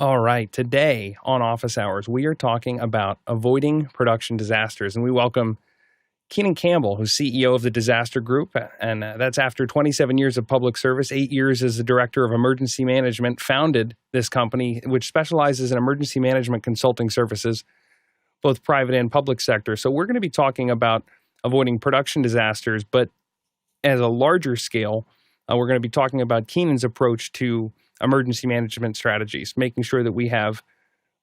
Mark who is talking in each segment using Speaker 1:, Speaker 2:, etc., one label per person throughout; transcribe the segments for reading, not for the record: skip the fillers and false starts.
Speaker 1: All right. Today on Office Hours, we are talking about avoiding production disasters. And we welcome Keenan Campbell, who's CEO of the Disaster Group. And that's after 27 years of public service, 8 years as the Director of Emergency Management, founded this company, which specializes in emergency management consulting services, both private and public sector. So we're going to be talking about avoiding production disasters, but as a larger scale, we're going to be talking about Keenan's approach to emergency management strategies, making sure that we have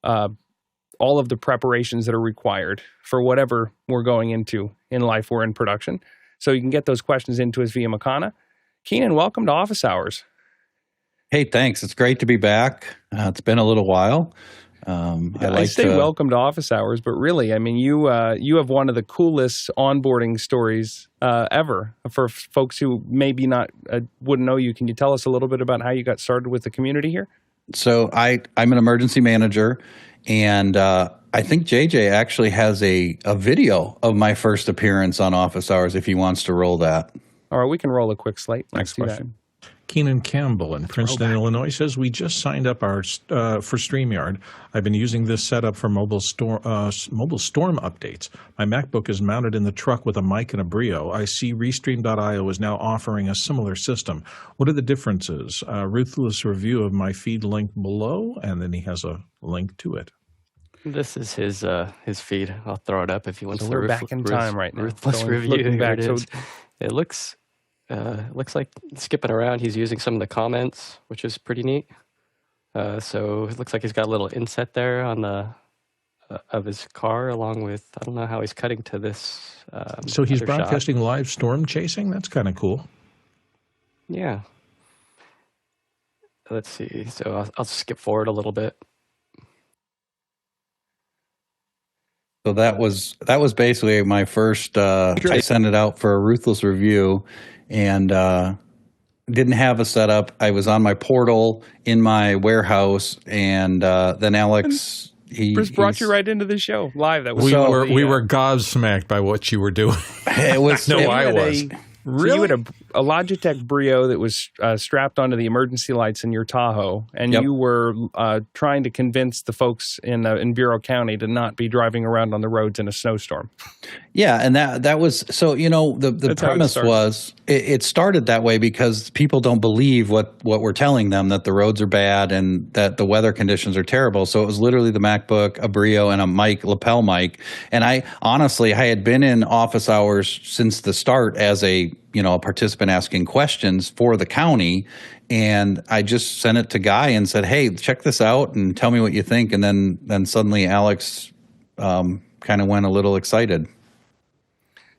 Speaker 1: all of the preparations that are required for whatever we're going into in life or in production. So you can get those questions into us via Makana. Keenan, welcome to Office Hours.
Speaker 2: Hey, thanks. It's great to be back. It's been a little while.
Speaker 1: I say welcome to Office Hours, but really, I mean, you have one of the coolest onboarding stories ever. For folks who maybe not wouldn't know you, can you tell us a little bit about how you got started with the community here?
Speaker 2: So I'm an emergency manager, and I think JJ actually has a video of my first appearance on Office Hours if he wants to roll that.
Speaker 1: All right, we can roll a quick slate.
Speaker 3: Next question. Keenan Campbell in Princeton, Illinois says, we just signed up for StreamYard. I've been using this setup for mobile storm updates. My MacBook is mounted in the truck with a mic and a Brio. I see Restream.io is now offering a similar system. What are the differences? Ruthless review of my feed link below, and then he has a link to it.
Speaker 4: This is his feed. I'll throw it up if he wants.
Speaker 1: So we're back in time right now.
Speaker 4: Ruthless review. Here it is. It looks like skipping around. He's using some of the comments, which is pretty neat. So it looks like he's got a little inset there on the of his car, along with, I don't know how he's cutting to this.
Speaker 3: So he's broadcasting live storm chasing. That's kind of cool.
Speaker 4: Yeah. Let's see. So I'll skip forward a little bit.
Speaker 2: So that was basically my first. I sent it out for a ruthless review, and didn't have a setup. I was on my portal in my warehouse, and then Alex
Speaker 1: Bruce brought you right into the show live. That was
Speaker 3: we were gobsmacked by what you were doing.
Speaker 2: It was
Speaker 3: I was.
Speaker 1: Really? So you had a Logitech Brio that was strapped onto the emergency lights in your Tahoe, and you were trying to convince the folks in Bureau County to not be driving around on the roads in a snowstorm.
Speaker 2: Yeah, and that was so. The premise was it started that way because people don't believe what we're telling them, that the roads are bad and that the weather conditions are terrible. So it was literally the MacBook, a Brio, and a mic, lapel mic. And I had been in Office Hours since the start as a participant asking questions for the county, and I just sent it to Guy and said, "Hey, check this out and tell me what you think." And then suddenly Alex kind of went a little excited.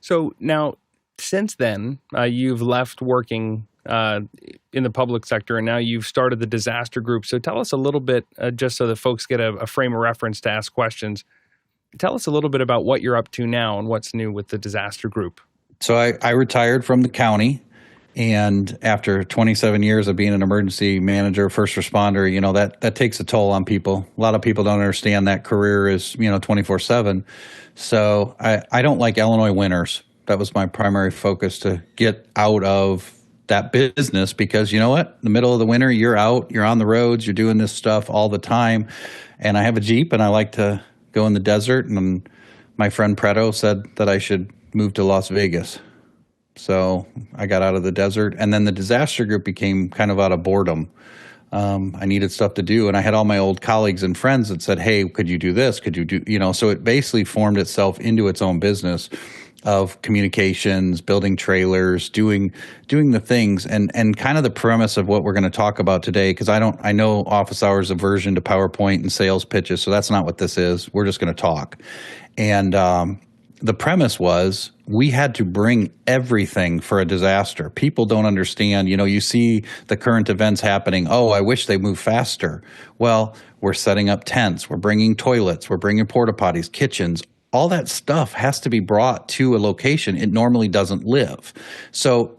Speaker 1: So now, since then, you've left working in the public sector, and now you've started the Disaster Group. So tell us a little bit, just so that folks get a frame of reference to ask questions. Tell us a little bit about what you're up to now and what's new with the Disaster Group.
Speaker 2: So I retired from the county, and after 27 years of being an emergency manager, first responder, that takes a toll on people. A lot of people don't understand that career is, 24/7. So I don't like Illinois winters. That was my primary focus, to get out of that business, because you know what? In the middle of the winter, you're out, you're on the roads, you're doing this stuff all the time. And I have a Jeep, and I like to go in the desert. And my friend Preto said that I should move to Las Vegas. So I got out of the desert, and then the Disaster Group became kind of out of boredom. I needed stuff to do, and I had all my old colleagues and friends that said, "Hey, could you do this? Could you do?" So it basically formed itself into its own business of communications, building trailers, doing the things, and kind of the premise of what we're going to talk about today. Because I know Office Hours aversion to PowerPoint and sales pitches, so that's not what this is. We're just going to talk, and the premise was we had to bring everything for a disaster. People don't understand. You see the current events happening. Oh, I wish they moved faster. Well, we're setting up tents. We're bringing toilets. We're bringing porta potties, kitchens. All that stuff has to be brought to a location it normally doesn't live. So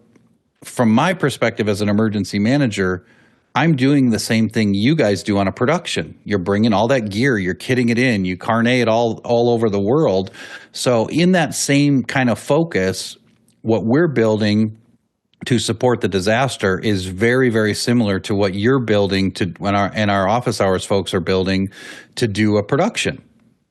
Speaker 2: from my perspective as an emergency manager, I'm doing the same thing you guys do on a production. You're bringing all that gear, you're kitting it in, you carnet it all over the world. So in that same kind of focus, what we're building to support the disaster is very, very similar to what you're building to when our office hours folks are building to do a production.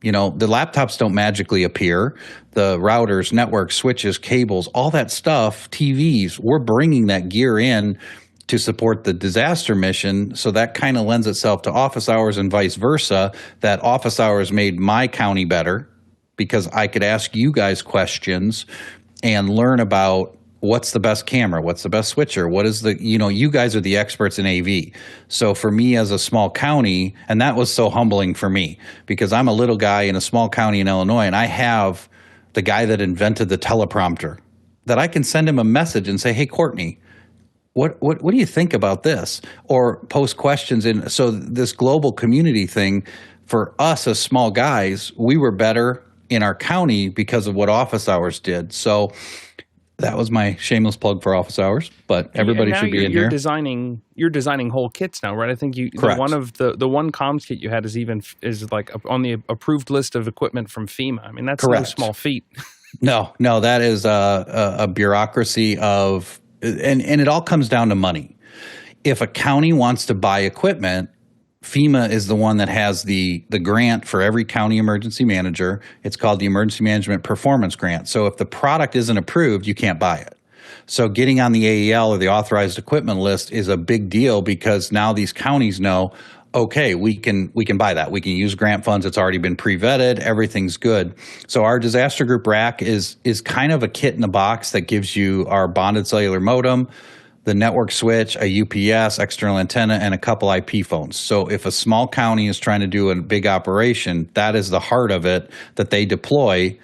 Speaker 2: You know, the laptops don't magically appear. The routers, networks, switches, cables, all that stuff, TVs, we're bringing that gear in to support the disaster mission. So that kind of lends itself to office hours and vice versa, that office hours made my county better because I could ask you guys questions and learn about what's the best camera, what's the best switcher, what is the, you know, you guys are the experts in AV. So for me as a small county, and that was so humbling for me because I'm a little guy in a small county in Illinois and I have the guy that invented the teleprompter that I can send him a message and say, hey, Courtney, what do you think about this? Or post questions. And so this global community thing for us as small guys, we were better in our county because of what office hours did. So that was my shameless plug for office hours, but everybody should be in here.
Speaker 1: You're designing whole kits now, right? I think one of the one comms kit you had is like on the approved list of equipment from FEMA. I mean, that's no small feat.
Speaker 2: No, that is a bureaucracy of, and it all comes down to money. If a county wants to buy equipment, FEMA is the one that has the grant for every county emergency manager. It's called the Emergency Management Performance Grant. So if the product isn't approved, you can't buy it. So getting on the AEL or the authorized equipment list is a big deal because now these counties know, okay, we can buy that. We can use grant funds. It's already been pre-vetted. Everything's good. So our disaster group rack is kind of a kit in a box that gives you our bonded cellular modem, the network switch, a UPS, external antenna, and a couple IP phones. So if a small county is trying to do a big operation, that is the heart of it that they deploy.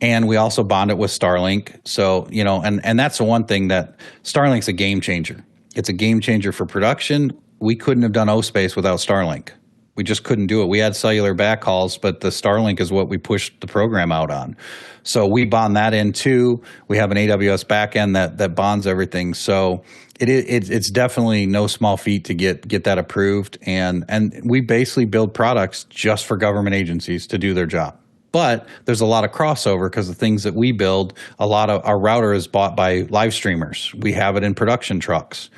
Speaker 2: And we also bond it with Starlink. So, you know, and that's the one thing that Starlink's a game changer. It's a game changer for production. We couldn't have done O-Space without Starlink. We just couldn't do it. We had cellular backhauls, but the Starlink is what we pushed the program out on. So we bond that in too. We have an AWS backend that bonds everything. So it's definitely no small feat to get that approved. And we basically build products just for government agencies to do their job. But there's a lot of crossover because the things that we build, a lot of our router is bought by live streamers. We have it in production trucks.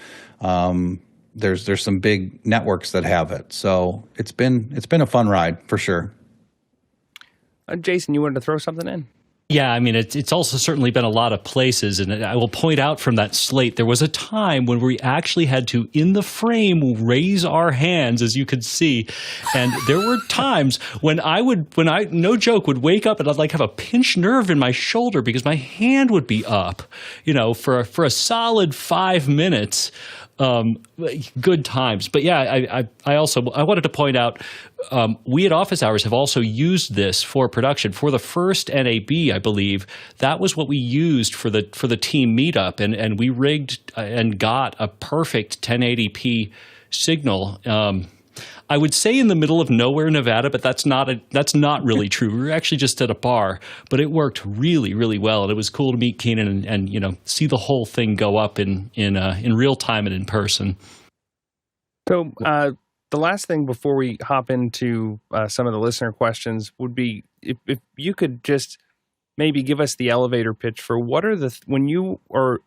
Speaker 2: There's some big networks that have it. So it's been a fun ride for sure.
Speaker 1: Jason, you wanted to throw something in?
Speaker 5: Yeah, I mean, it's also certainly been a lot of places, and I will point out from that slate, there was a time when we actually had to, in the frame, raise our hands, as you could see, and there were times when I, no joke, would wake up and I'd like have a pinched nerve in my shoulder because my hand would be up, you know, for a solid 5 minutes. Good times. But yeah, I wanted to point out, we at Office Hours have also used this for production. For the first NAB, I believe, that was what we used for the team meetup, and we rigged and got a perfect 1080p signal. I would say in the middle of nowhere, Nevada, but that's not really true. We were actually just at a bar, but it worked really, really well, and it was cool to meet Kenan and you know, see the whole thing go up in real time and in person.
Speaker 1: So the last thing before we hop into some of the listener questions would be if you could just maybe give us the elevator pitch for what are when you are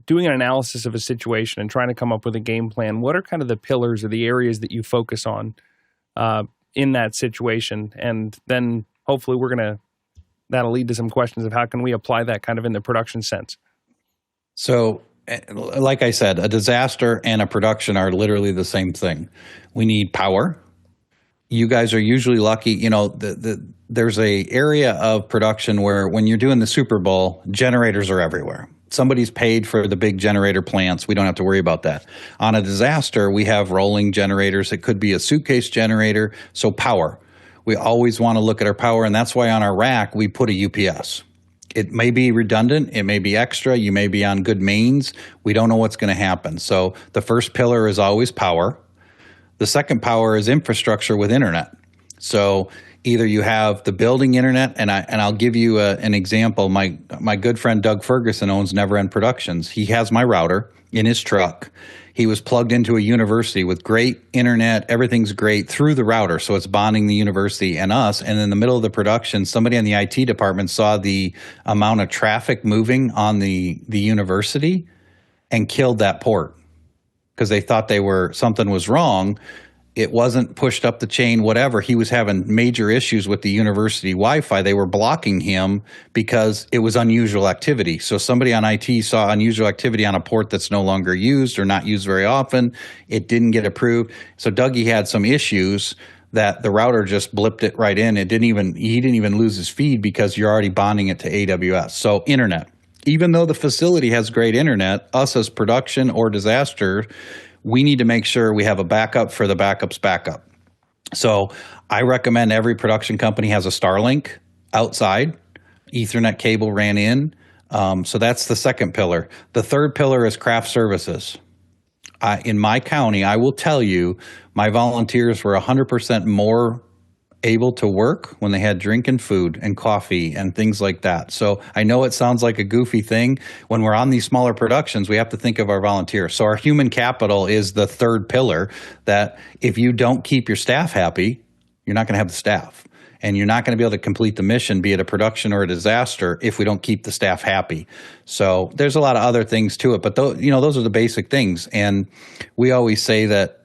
Speaker 1: doing an analysis of a situation and trying to come up with a game plan, what are kind of the pillars or the areas that you focus on in that situation? And then hopefully that'll lead to some questions of how can we apply that kind of in the production sense. So
Speaker 2: like I said, a disaster and a production are literally the same thing. We need power. You guys are usually lucky, you know, there's a area of production where when you're doing the Super Bowl, generators are everywhere. Somebody's paid for the big generator plants. We don't have to worry about that. On a disaster, we have rolling generators. It could be a suitcase generator. So power. We always want to look at our power, and that's why on our rack, we put a UPS. It may be redundant. It may be extra. You may be on good mains. We don't know what's going to happen. So the first pillar is always power. The second power is infrastructure with internet. So Either you have the building internet, and I'll give you an example. My good friend Doug Ferguson owns Never End Productions. He has my router in his truck. He was plugged into a university with great internet. Everything's great through the router, so it's bonding the university and us. And in the middle of the production, somebody in the IT department saw the amount of traffic moving on the university and killed that port because they thought something was wrong. It wasn't pushed up the chain, whatever. He was having major issues with the university Wi-Fi. They were blocking him because it was unusual activity. So somebody on IT saw unusual activity on a port that's no longer used or not used very often. It didn't get approved. So Dougie had some issues that the router just blipped it right in. He didn't even lose his feed because you're already bonding it to AWS. So internet. Even though the facility has great internet, us as production or disaster, we need to make sure we have a backup for the backup's backup. So I recommend every production company has a Starlink outside. Ethernet cable ran in. So that's the second pillar. The third pillar is craft services. In my county, I will tell you, my volunteers were 100% more able to work when they had drink and food and coffee and things like that. So I know it sounds like a goofy thing. When we're on these smaller productions, we have to think of our volunteers. So our human capital is the third pillar, that if you don't keep your staff happy, you're not going to have the staff. And you're not going to be able to complete the mission, be it a production or a disaster, if we don't keep the staff happy. So there's a lot of other things to it, but those are the basic things. And we always say that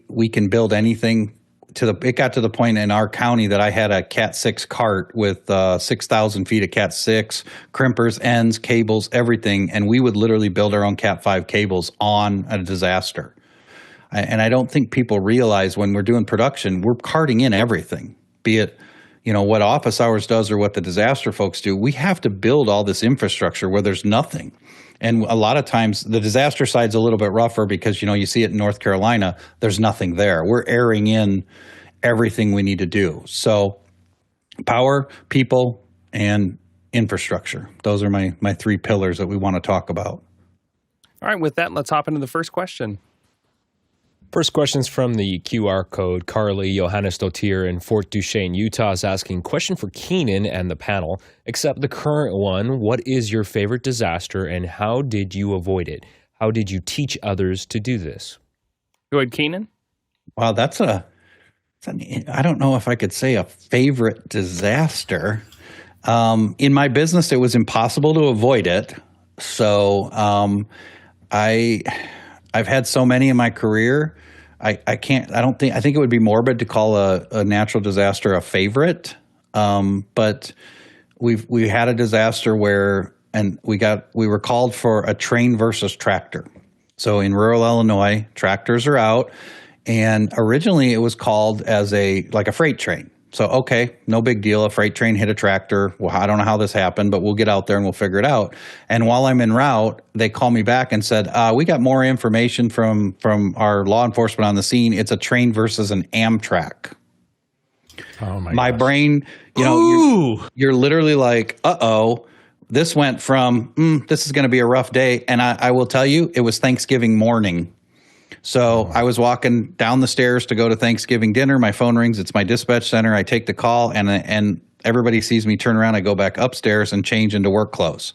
Speaker 2: we can build anything. It got to the point in our county that I had a Cat 6 cart with 6,000 feet of Cat 6, crimpers, ends, cables, everything, and we would literally build our own Cat 5 cables on a disaster. And I don't think people realize when we're doing production, we're carting in everything, be it what office hours does or what the disaster folks do. We have to build all this infrastructure where there's nothing. And a lot of times the disaster side's a little bit rougher because, you see it in North Carolina, there's nothing there. We're airing in everything we need to do. So power, people, and infrastructure. Those are my three pillars that we want to talk about.
Speaker 1: All right, with that, let's hop into the first question.
Speaker 6: First question's from the QR code. Carly Johannes Dottir in Fort Duchesne, Utah is asking, question for Keenan and the panel, except the current one. What is your favorite disaster and how did you avoid it? How did you teach others to do this?
Speaker 1: Go ahead, Keenan.
Speaker 2: Wow, I don't know if I could say a favorite disaster. In my business, it was impossible to avoid it. So I've had so many in my career. I think it would be morbid to call a natural disaster a favorite. But we had a disaster where we were called for a train versus tractor. So in rural Illinois, tractors are out, and originally it was called as like a freight train. So, okay, no big deal. A freight train hit a tractor. Well, I don't know how this happened, but we'll get out there and we'll figure it out. And while I'm en route, they call me back and said, we got more information from our law enforcement on the scene. It's a train versus an Amtrak.
Speaker 3: Oh,
Speaker 2: my brain, you're literally like, uh-oh. This went from, this is going to be a rough day. And I will tell you, it was Thanksgiving morning. So I was walking down the stairs to go to Thanksgiving dinner. My phone rings. It's my dispatch center. I take the call, and everybody sees me turn around. I go back upstairs and change into work clothes.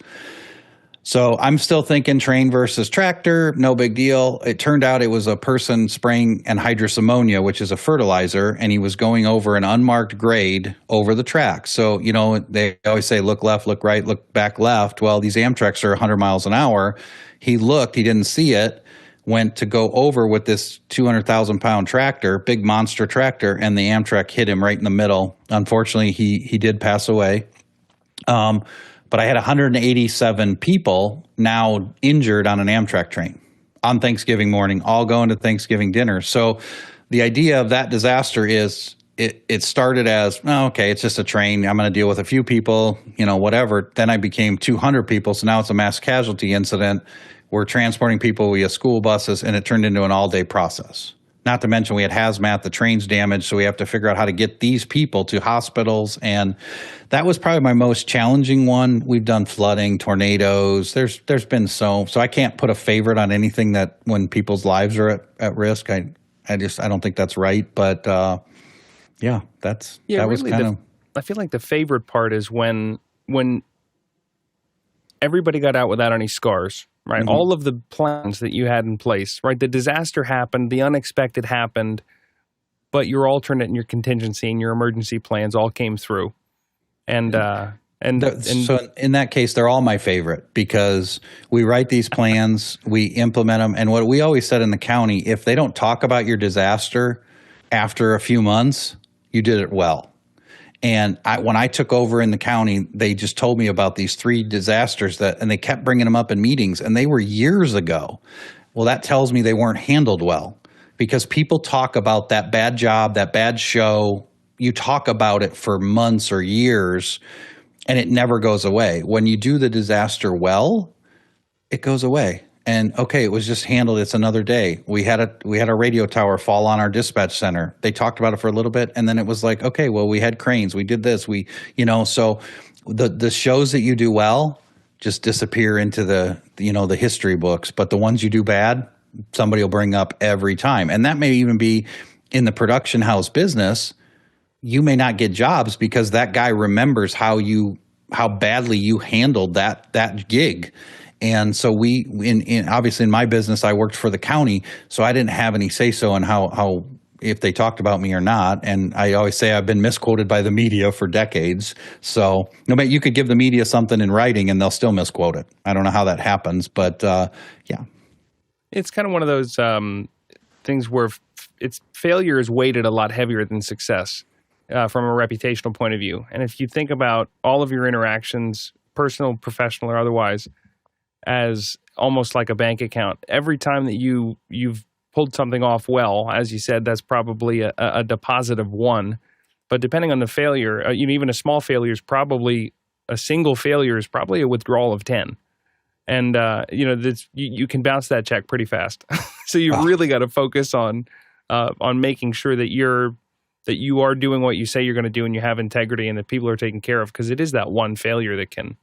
Speaker 2: So I'm still thinking train versus tractor, no big deal. It turned out it was a person spraying anhydrous ammonia, which is a fertilizer, and he was going over an unmarked grade over the track. So, they always say, look left, look right, look back left. Well, these Amtraks are 100 miles an hour. He looked, he didn't see it. Went to go over with this 200,000-pound tractor, big monster tractor, and the Amtrak hit him right in the middle. Unfortunately, he did pass away. But I had 187 people now injured on an Amtrak train on Thanksgiving morning, all going to Thanksgiving dinner. So the idea of that disaster is it started as, it's just a train. I'm going to deal with a few people, whatever. Then I became 200 people, so now it's a mass casualty incident. We're transporting people via school buses, and it turned into an all-day process. Not to mention we had hazmat, the train's damaged, so we have to figure out how to get these people to hospitals, and that was probably my most challenging one. We've done flooding, tornadoes. There's been so I can't put a favorite on anything that when people's lives are at risk. I don't think that's right, but yeah, that
Speaker 1: Yeah,
Speaker 2: was
Speaker 1: really,
Speaker 2: kind of.
Speaker 1: I feel like the favorite part is when everybody got out without any scars, right?
Speaker 2: Mhm.
Speaker 1: All of the plans that you had in place, right? The disaster happened, the unexpected happened, but your alternate and your contingency and your emergency plans all came through. And
Speaker 2: So in that case, they're all my favorite because we write these plans, we implement them, and what we always said in the county, if they don't talk about your disaster after a few months, you did it well. And when I took over in the county, they just told me about these 3 disasters and they kept bringing them up in meetings, and they were years ago. Well, that tells me they weren't handled well because people talk about that bad job, that bad show. You talk about it for months or years, and it never goes away. When you do the disaster well, it goes away. And okay, it was just handled. It's another day. We had a radio tower fall on our dispatch center. They talked about it for a little bit, and then it was like, okay, well, we had cranes. We did this. So the shows that you do well just disappear into the history books. But the ones you do bad, somebody will bring up every time. And that may even be in the production house business. You may not get jobs because that guy remembers how badly you handled that gig. And so obviously in my business, I worked for the county, so I didn't have any say-so in how if they talked about me or not. And I always say I've been misquoted by the media for decades. So no matter, you could give the media something in writing and they'll still misquote it. I don't know how that happens, but yeah.
Speaker 1: it's kind of one of those things where failure is weighted a lot heavier than success from a reputational point of view. And if you think about all of your interactions, personal, professional, or otherwise, as almost like a bank account. Every time that you've pulled something off well, as you said, that's probably a deposit of 1. But depending on the failure, even a small failure is probably a single failure is probably a withdrawal of 10. And you can bounce that check pretty fast. So you really got to focus on making sure that you are doing what you say you're going to do, and you have integrity, and that people are taken care of, because it is that one failure that can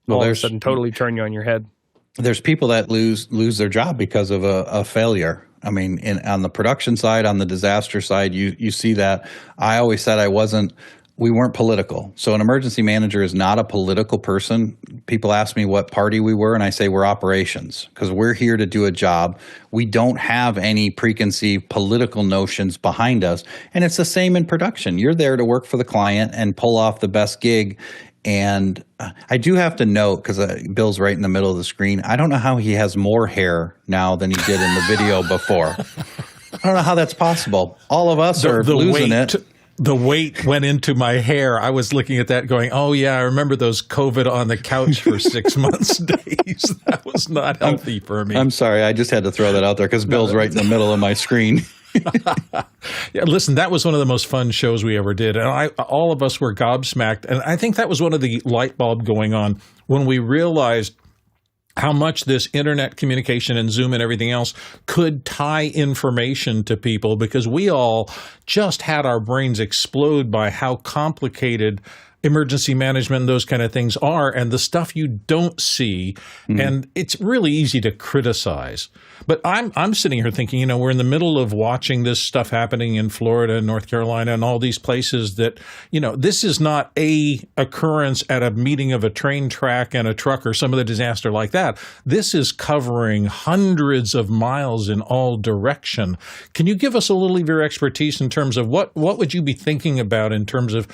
Speaker 1: all of a sudden totally turn you on your head.
Speaker 2: There's people that lose their job because of a failure. I mean, on the production side, on the disaster side, you see that. I always said we weren't political. So an emergency manager is not a political person. People ask me what party we were, and I say we're operations, because we're here to do a job. We don't have any preconceived political notions behind us. And it's the same in production. You're there to work for the client and pull off the best gig. And I do have to note, because Bill's right in the middle of the screen, I don't know how he has more hair now than he did in the video before. I don't know how that's possible. All of us are losing it.
Speaker 3: The weight went into my hair. I was looking at that going, oh, yeah, I remember those COVID on the couch for 6 months days. That was not healthy for me.
Speaker 2: I'm sorry. I just had to throw that out there because Bill's right in the middle of my screen.
Speaker 3: Yeah, listen, that was one of the most fun shows we ever did. And all of us were gobsmacked. And I think that was one of the light bulb going on when we realized how much this internet communication and Zoom and everything else could tie information to people, because we all just had our brains explode by how complicated emergency management and those kind of things are, and the stuff you don't see. And it's really easy to criticize. But I'm sitting here thinking, we're in the middle of watching this stuff happening in Florida and North Carolina and all these places that, this is not a occurrence at a meeting of a train track and a truck or some other disaster like that. This is covering hundreds of miles in all direction. Can you give us a little of your expertise in terms of what would you be thinking about in terms of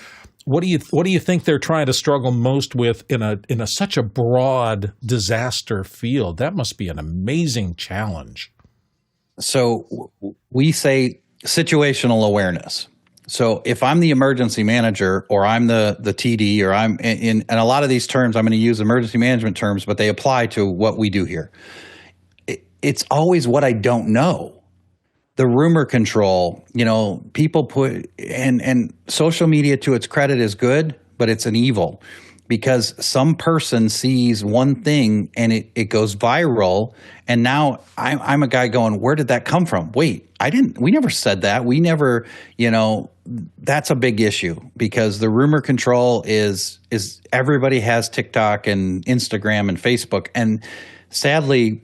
Speaker 3: what do you think they're trying to struggle most with in such a broad disaster field? That must be an amazing challenge.
Speaker 2: So we say situational awareness. So if I'm the emergency manager, or I'm the TD, or I'm in a lot of these terms, I'm going to use emergency management terms, but they apply to what we do here. It's always what I don't know. The rumor control, people put, and social media, to its credit, is good, but it's an evil, because some person sees one thing and it goes viral. And now I'm a guy going, where did that come from? Wait, we never said that. We never, that's a big issue, because the rumor control is everybody has TikTok and Instagram and Facebook. And sadly,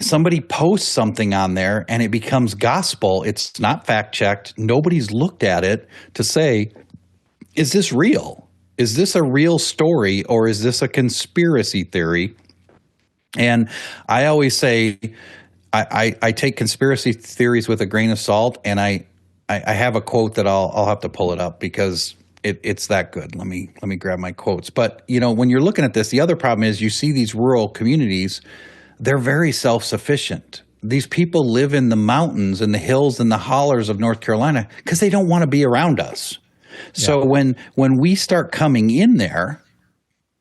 Speaker 2: somebody posts something on there and it becomes gospel. It's not fact checked. Nobody's looked at it to say, is this real? Is this a real story, or is this a conspiracy theory? And I always say I take conspiracy theories with a grain of salt, and I have a quote that I'll have to pull it up because it's that good. Let me grab my quotes. But when you're looking at this, the other problem is you see these rural communities. They're very self-sufficient. These people live in the mountains and the hills and the hollers of North Carolina because they don't want to be around us. So when we start coming in there,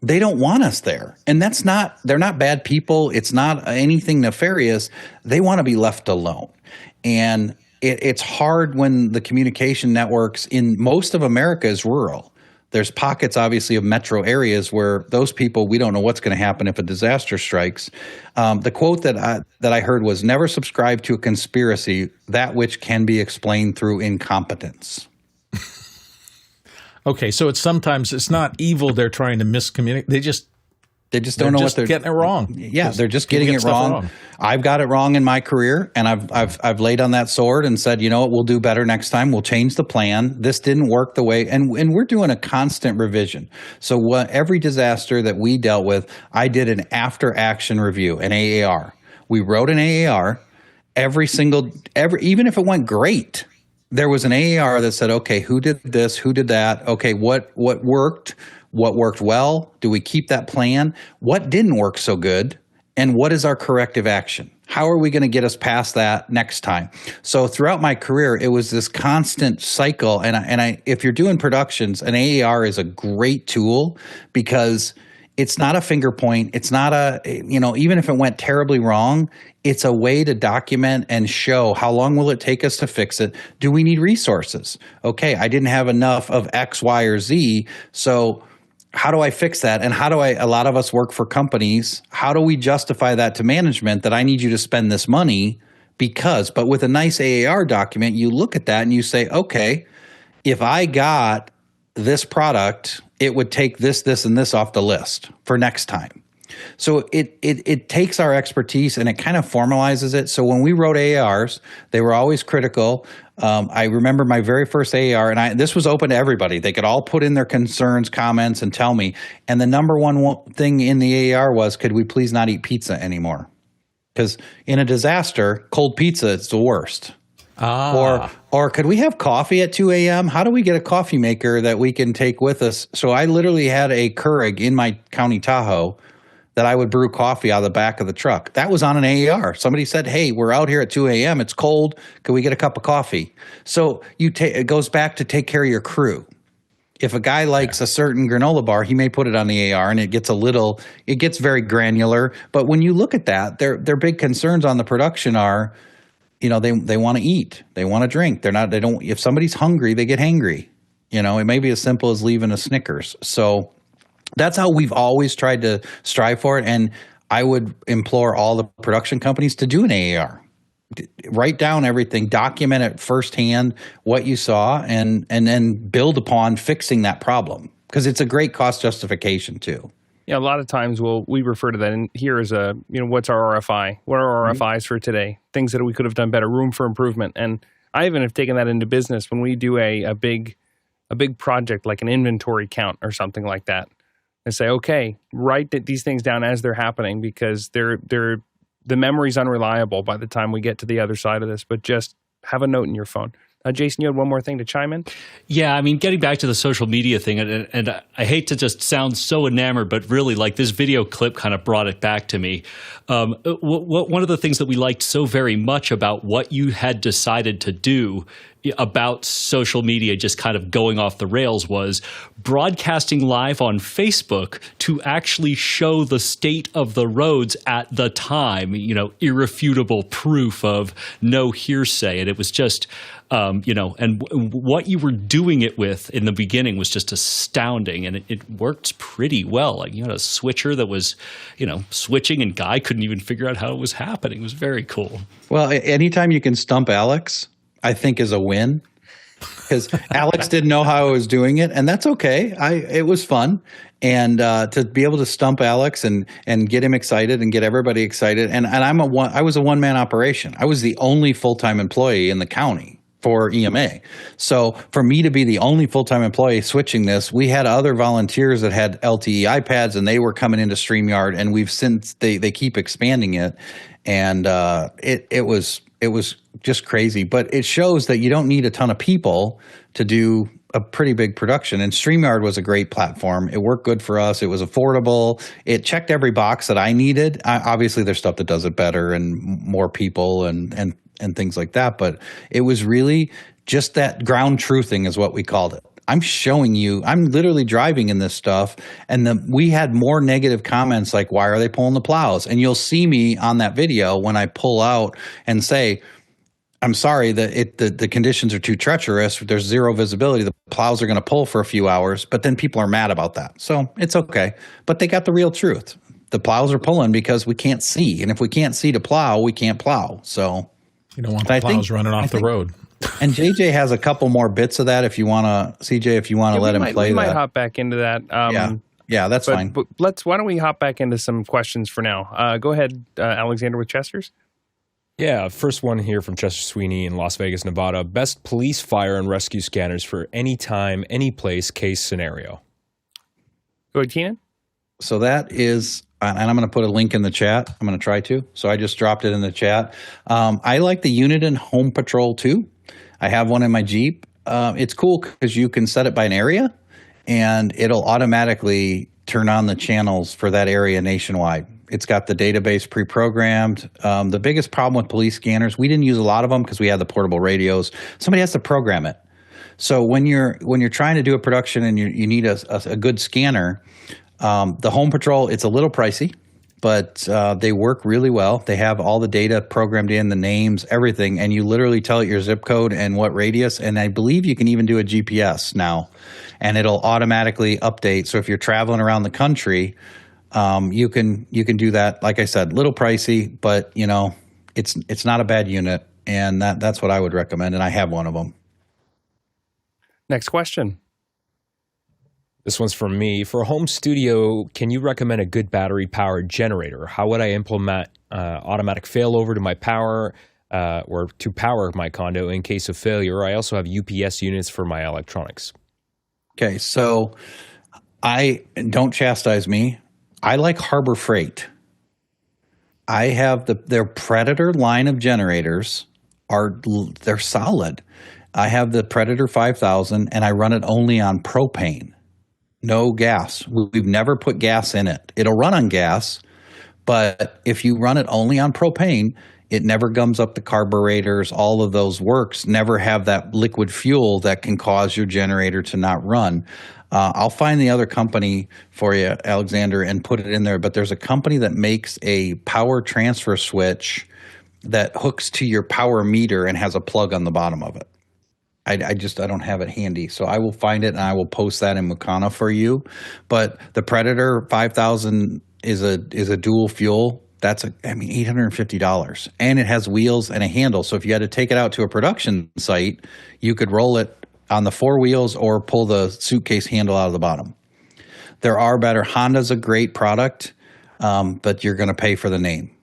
Speaker 2: they don't want us there. And they're not bad people. It's not anything nefarious. They want to be left alone. And it's hard when the communication networks in most of America is rural. There's pockets, obviously, of metro areas where those people, we don't know what's going to happen if a disaster strikes. The quote that I heard was, "Never subscribe to a conspiracy, that which can be explained through incompetence."
Speaker 3: Okay, so sometimes it's not evil they're trying to miscommunicate. They just
Speaker 2: don't know what they're
Speaker 3: getting it wrong.
Speaker 2: Yeah, they're just getting it wrong. I've got it wrong in my career, and I've laid on that sword and said, you know what, we'll do better next time. We'll change the plan. This didn't work the way, and we're doing a constant revision. So every disaster that we dealt with, I did an after action review, an AAR. We wrote an AAR even if it went great. There was an AAR that said, okay, who did this? Who did that? Okay, what worked? What worked well? Do we keep that plan? What didn't work so good? And what is our corrective action? How are we going to get us past that next time? So throughout my career, it was this constant cycle. And if you're doing productions, an AAR is a great tool because it's not a finger point. It's not even if it went terribly wrong, it's a way to document and show how long will it take us to fix it? Do we need resources? Okay, I didn't have enough of X, Y, or Z. So how do I fix that? And a lot of us work for companies. How do we justify that to management that I need you to spend this money but with a nice AAR document, you look at that and you say, okay, if I got this product, it would take this, this, and this off the list for next time. So it takes our expertise and it kind of formalizes it. So when we wrote AARs, they were always critical. I remember my very first AAR, and this was open to everybody. They could all put in their concerns, comments, and tell me. And the number one thing in the AAR was, could we please not eat pizza anymore? Because in a disaster, cold pizza is the worst. Or could we have coffee at 2 a.m.? How do we get a coffee maker that we can take with us? So I literally had a Keurig in my County Tahoe that I would brew coffee out of the back of the truck. That was on an AAR. Somebody said, hey, we're out here at 2 a.m. It's cold. Could we get a cup of coffee? So it goes back to take care of your crew. If a guy likes a certain granola bar, he may put it on the AR and it gets very granular. But when you look at that, their big concerns on the production are, they want to eat, they want to drink. If somebody's hungry, they get hangry. It may be as simple as leaving a Snickers. So that's how we've always tried to strive for it. And I would implore all the production companies to do an AAR. Write down everything, document it firsthand, what you saw, and then build upon fixing that problem. Because it's a great cost justification too.
Speaker 1: Yeah, a lot of times we refer to that in here as what's our RFI? What are our RFIs for today? Things that we could have done better, room for improvement. And I even have taken that into business when we do a big project like an inventory count or something like that. And say, okay, write these things down as they're happening because the memory's unreliable by the time we get to the other side of this, but just have a note in your phone. Jason, you had one more thing to chime in?
Speaker 5: Yeah, I mean, getting back to the social media thing, and I hate to just sound so enamored, but really, like, this video clip kind of brought it back to me. One of the things that we liked so very much about what you had decided to do about social media just kind of going off the rails was broadcasting live on Facebook to actually show the state of the roads at the time, irrefutable proof of no hearsay. And it was just, and what you were doing it with in the beginning was just astounding. And it worked pretty well. Like, you had a switcher that was, switching, and Guy couldn't even figure out how it was happening. It was very cool.
Speaker 2: Well, anytime you can stump Alex, I think is a win. because Alex didn't know how I was doing it, and that's okay. It was fun, and to be able to stump Alex and get him excited and get everybody excited. And I was a one-man operation. I was the only full-time employee in the county for EMA. So for me to be the only full-time employee switching this, we had other volunteers that had LTE iPads, and they were coming into StreamYard, and we've since they keep expanding it, and it was just crazy. But it shows that you don't need a ton of people to do a pretty big production. And StreamYard was a great platform. It worked good for us. It was affordable. It checked every box that I needed. Obviously, there's stuff that does it better and more people and things like that. But it was really just that ground truthing is what we called it. I'm showing you, I'm literally driving in this stuff. And we had more negative comments like, why are they pulling the plows? And you'll see me on that video when I pull out and say, I'm sorry that the conditions are too treacherous. There's zero visibility. The plows are going to pull for a few hours, but then people are mad about that. So it's okay. But they got the real truth. The plows are pulling because we can't see. And if we can't see to plow, we can't plow. So
Speaker 3: you don't want the plows running off the road.
Speaker 2: And JJ has a couple more bits of that if you want to, CJ, if you want to let him play that.
Speaker 1: We might hop back into that.
Speaker 2: Yeah, that's fine.
Speaker 1: But why don't we hop back into some questions for now? Go ahead, Alexander, with Chester's.
Speaker 6: Yeah, first one here from Chester Sweeney in Las Vegas, Nevada. Best police, fire, and rescue scanners for any time, any place, case scenario.
Speaker 1: Go ahead, Kenan.
Speaker 2: So that is, and I'm going to put a link in the chat. I'm going to try to. So I just dropped it in the chat. I like the Uniden Home Patrol too. I have one in my Jeep. It's cool because you can set it by an area, and it'll automatically turn on the channels for that area nationwide. It's got the database pre-programmed. The biggest problem with police scanners, we didn't use a lot of them because we had the portable radios. Somebody has to program it. So when you're trying to do a production and you need a good scanner, the Home Patrol, it's a little pricey, but they work really well. They have all the data programmed in, the names, everything, and you literally tell it your zip code and what radius. And I believe you can even do a GPS now, and it'll automatically update. So if you're traveling around the country, you can do that. Like I said, little pricey, but it's not a bad unit, and that's what I would recommend. And I have one of them.
Speaker 1: Next question.
Speaker 6: This one's from me. For a home studio, can you recommend a good battery-powered generator? How would I implement automatic failover to my power or to power my condo in case of failure? I also have UPS units for my electronics.
Speaker 2: Okay, so don't chastise me. I like Harbor Freight. I have their Predator line of generators. They're solid. I have the Predator 5000, and I run it only on propane. No gas. We've never put gas in it. It'll run on gas, but if you run it only on propane, it never gums up the carburetors. All of those works never have that liquid fuel that can cause your generator to not run. I'll find the other company for you, Alexander, and put it in there. But there's a company that makes a power transfer switch that hooks to your power meter and has a plug on the bottom of it. I don't have it handy. So I will find it and I will post that in Mukana for you. But the Predator 5000 is a dual fuel. That's $850. And it has wheels and a handle. So if you had to take it out to a production site, you could roll it on the four wheels or pull the suitcase handle out of the bottom. There are better. Honda's a great product, but you're going to pay for the name.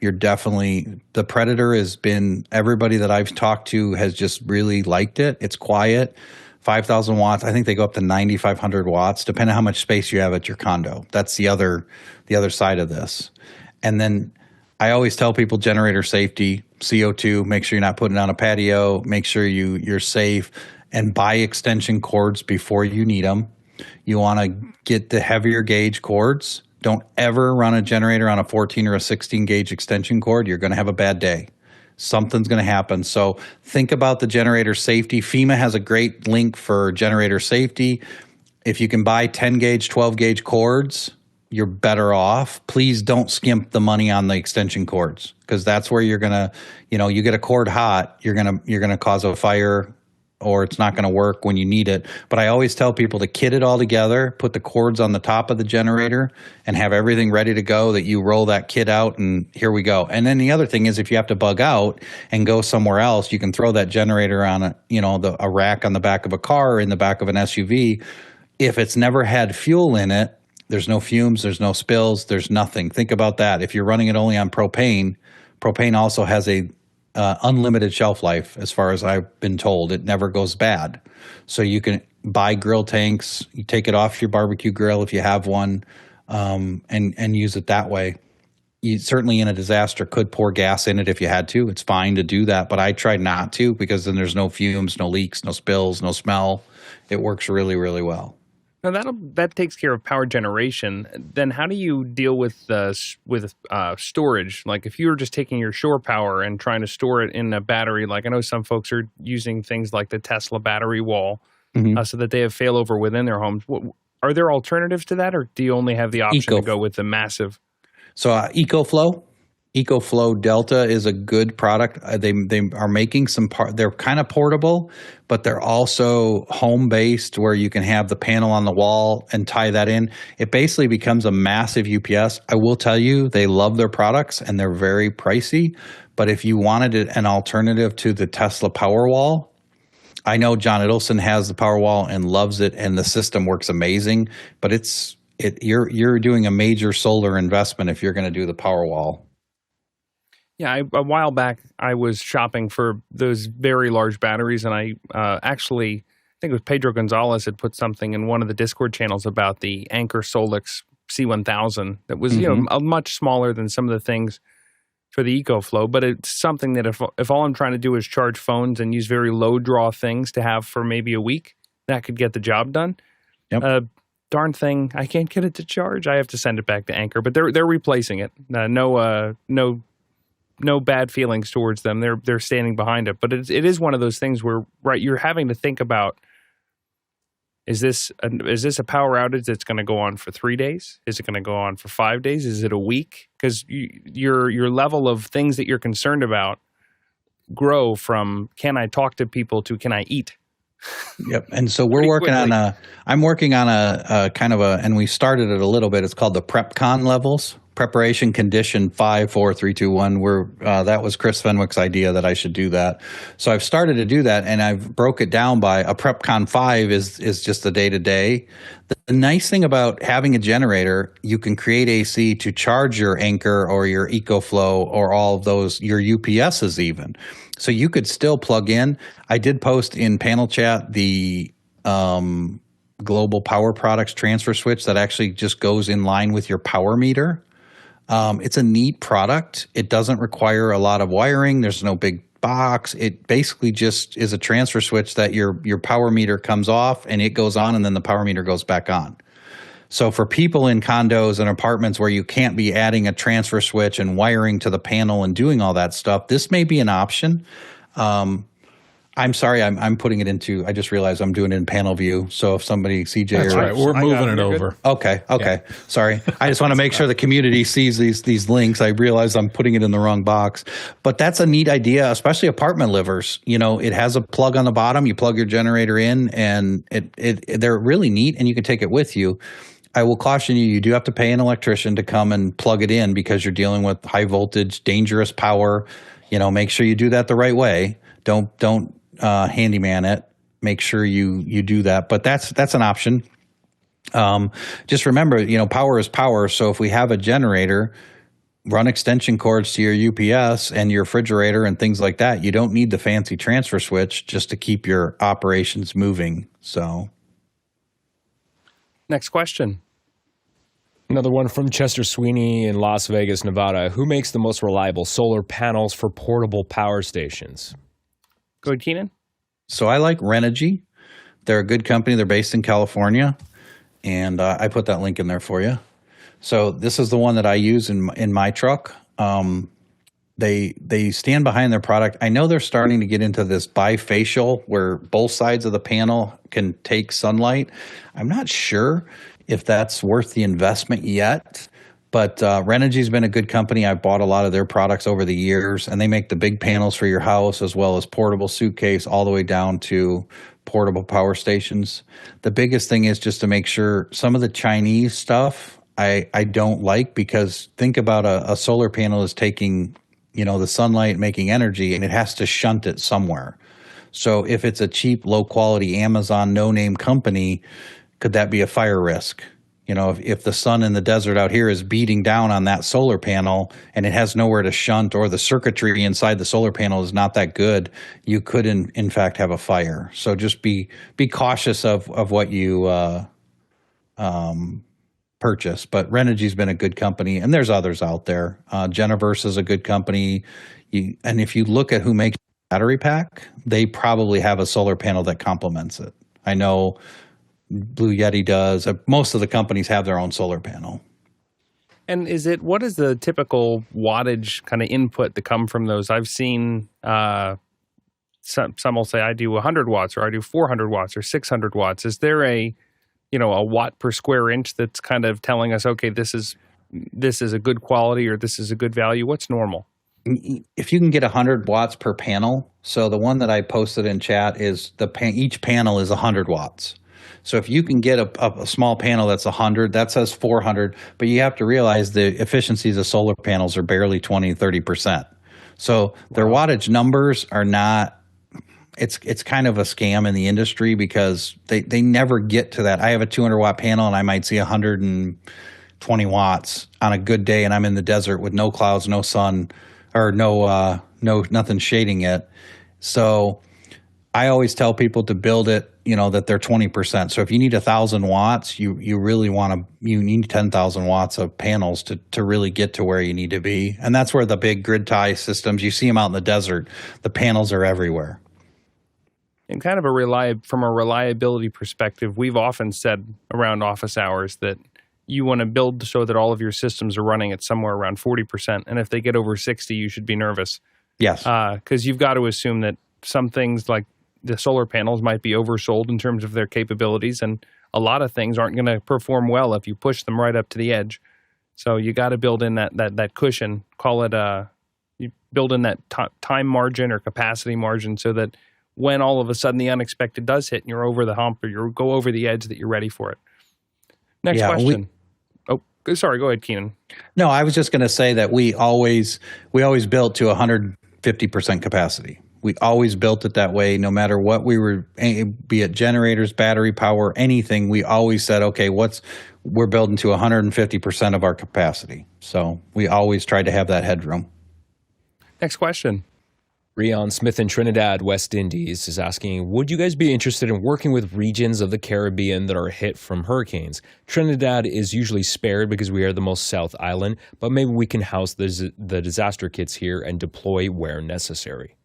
Speaker 2: The Predator has been, everybody that I've talked to has just really liked it. It's quiet, 5,000 watts. I think they go up to 9,500 watts, depending on how much space you have at your condo. That's the other side of this. And then I always tell people generator safety, CO2, make sure you're not putting it on a patio, make sure you're safe, and buy extension cords before you need them. You want to get the heavier gauge cords. Don't ever run a generator on a 14 or a 16 gauge extension cord. You're going to have a bad day. Something's going to happen. So think about the generator safety. FEMA has a great link for generator safety. If you can buy 10 gauge, 12 gauge cords, you're better off. Please don't skimp the money on the extension cords, because that's where you're going to, you get a cord hot, you're going to cause a fire or it's not going to work when you need it. But I always tell people to kit it all together, put the cords on the top of the generator, and have everything ready to go, that you roll that kit out and here we go. And then the other thing is, if you have to bug out and go somewhere else, you can throw that generator on a rack on the back of a car or in the back of an SUV. If it's never had fuel in it, there's no fumes, there's no spills, there's nothing. Think about that. If you're running it only on propane also has a unlimited shelf life, as far as I've been told. It never goes bad. So you can buy grill tanks, you take it off your barbecue grill if you have one, and use it that way. You certainly in a disaster could pour gas in it if you had to. It's fine to do that, but I tried not to, because then there's no fumes, no leaks, no spills, no smell. It works really, really well.
Speaker 1: Now that takes care of power generation. Then how do you deal with storage? Like if you were just taking your shore power and trying to store it in a battery, like I know some folks are using things like the Tesla battery wall, so that they have failover within their homes. Are there alternatives to that, or do you only have the option to go with the massive?
Speaker 2: So EcoFlow Delta is a good product. They are making they're kind of portable, but they're also home-based, where you can have the panel on the wall and tie that in. It basically becomes a massive UPS. I will tell you, they love their products and they're very pricey. But if you wanted an alternative to the Tesla Powerwall, I know John Idelson has the Powerwall and loves it, and the system works amazing. But you're doing a major solar investment if you're going to do the Powerwall.
Speaker 1: Yeah, a while back, I was shopping for those very large batteries, and I actually, I think it was Pedro Gonzalez had put something in one of the Discord channels about the Anker Solix C1000 that was, much smaller than some of the things for the EcoFlow, but it's something that if all I'm trying to do is charge phones and use very low draw things to have for maybe a week, that could get the job done.
Speaker 2: Yep.
Speaker 1: Darn thing, I can't get it to charge. I have to send it back to Anker, but they're replacing it. No bad feelings towards them. They're standing behind it. But it is one of those things where, right, you're having to think about, is this a power outage that's going to go on for 3 days? Is it going to go on for 5 days? Is it a week? Because your level of things that you're concerned about grow from, can I talk to people, to can I eat?
Speaker 2: Yep. And so I'm working on a kind of and we started it a little bit. It's called the PrepCon levels. Preparation Condition 5, 4, 3, 2, 1. That was Chris Fenwick's idea that I should do that. So I've started to do that, and I've broke it down by a PrepCon 5 is just the day-to-day. The nice thing about having a generator, you can create AC to charge your Anker or your EcoFlow or all of those, your UPSs even. So you could still plug in. I did post in panel chat the Global Power Products transfer switch that actually just goes in line with your power meter. It's a neat product. It doesn't require a lot of wiring. There's no big box. It basically just is a transfer switch that your power meter comes off and it goes on, and then the power meter goes back on. So for people in condos and apartments where you can't be adding a transfer switch and wiring to the panel and doing all that stuff, this may be an option. I'm sorry, I'm putting it into, I just realized I'm doing it in panel view. So if somebody, CJ,
Speaker 3: that's right, we're moving it over.
Speaker 2: Okay. Yeah. Sorry. I just want to make sure the community sees these links. I realize I'm putting it in the wrong box. But that's a neat idea, especially apartment livers. It has a plug on the bottom. You plug your generator in, and they're really neat, and you can take it with you. I will caution you, you do have to pay an electrician to come and plug it in, because you're dealing with high voltage, dangerous power. Make sure you do that the right way. Don't handyman it. Make sure you do that. But that's an option. Just remember, power is power. So if we have a generator, run extension cords to your UPS and your refrigerator and things like that. You don't need the fancy transfer switch just to keep your operations moving. So,
Speaker 1: next question.
Speaker 6: Another one from Chester Sweeney in Las Vegas, Nevada. Who makes the most reliable solar panels for portable power stations?
Speaker 1: Go ahead, Kenan.
Speaker 2: So I like Renogy. They're a good company. They're based in California, and I put that link in there for you. So this is the one that I use in my truck. They stand behind their product. I know they're starting to get into this bifacial, where both sides of the panel can take sunlight. I'm not sure if that's worth the investment yet, But Renogy's been a good company. I've bought a lot of their products over the years, and they make the big panels for your house as well as portable suitcase all the way down to portable power stations. The biggest thing is just to make sure some of the Chinese stuff I don't like, because think about a solar panel is taking, the sunlight, making energy, and it has to shunt it somewhere. So if it's a cheap, low quality Amazon no-name company, could that be a fire risk? If the sun in the desert out here is beating down on that solar panel and it has nowhere to shunt, or the circuitry inside the solar panel is not that good, you could in fact have a fire. So just be cautious of what you purchase. But Renogy's been a good company, and there's others out there. Geniverse is a good company. And if you look at who makes the battery pack, they probably have a solar panel that complements it. I know Blue Yeti does. Most of the companies have their own solar panel.
Speaker 1: And what is the typical wattage kind of input to come from those? I've seen some will say I do 100 watts, or I do 400 watts, or 600 watts. Is there a watt per square inch that's kind of telling us, okay, this is a good quality, or this is a good value? What's normal?
Speaker 2: If you can get 100 watts per panel, so the one that I posted in chat is each panel is 100 watts. So if you can get a small panel that's 100, that says 400, but you have to realize the efficiencies of solar panels are barely 20, 30%. So their wattage numbers are not, it's kind of a scam in the industry, because they never get to that. I have a 200 watt panel and I might see 120 watts on a good day, and I'm in the desert with no clouds, no sun, or nothing shading it. So I always tell people to build it, that they're 20%. So if you need 1,000 watts, you need 10,000 watts of panels to really get to where you need to be. And that's where the big grid tie systems, you see them out in the desert, the panels are everywhere.
Speaker 1: And kind of from a reliability perspective, we've often said around office hours that you want to build so that all of your systems are running at somewhere around 40%. And if they get over 60, you should be nervous.
Speaker 2: Yes.
Speaker 1: Because you've got to assume that some things like the solar panels might be oversold in terms of their capabilities, and a lot of things aren't going to perform well if you push them right up to the edge. So you got to build in that cushion. Call it you build in that time margin or capacity margin, so that when all of a sudden the unexpected does hit and you're over the hump, or you go over the edge, that you're ready for it. Next question. Sorry, go ahead, Keenan.
Speaker 2: No, I was just going to say that we always built to 150% capacity. We always built it that way, no matter what we were, be it generators, battery power, anything. We always said, okay, we're building to 150% of our capacity. So we always tried to have that headroom.
Speaker 1: Next question.
Speaker 6: Rion Smith in Trinidad, West Indies, is asking, would you guys be interested in working with regions of the Caribbean that are hit from hurricanes? Trinidad is usually spared because we are the most south island, but maybe we can house the disaster kits here and deploy where necessary.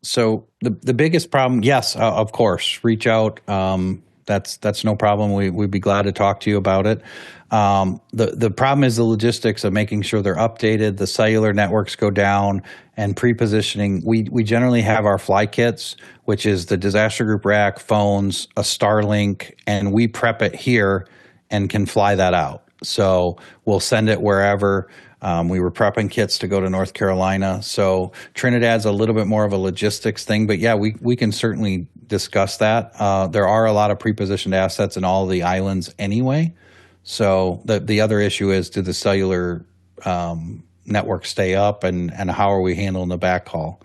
Speaker 2: So the biggest problem, yes, of course, reach out. That's no problem. We'd be glad to talk to you about it. The problem is the logistics of making sure they're updated, the cellular networks go down, and pre-positioning. We generally have our fly kits, which is the disaster group rack, phones, a Starlink, and we prep it here and can fly that out. So we'll send it wherever. We were prepping kits to go to North Carolina. So Trinidad's a little bit more of a logistics thing, but yeah, we can certainly discuss that. There are a lot of pre-positioned assets in all the islands anyway. So the other issue is, do the cellular networks stay up, and how are we handling the backhaul?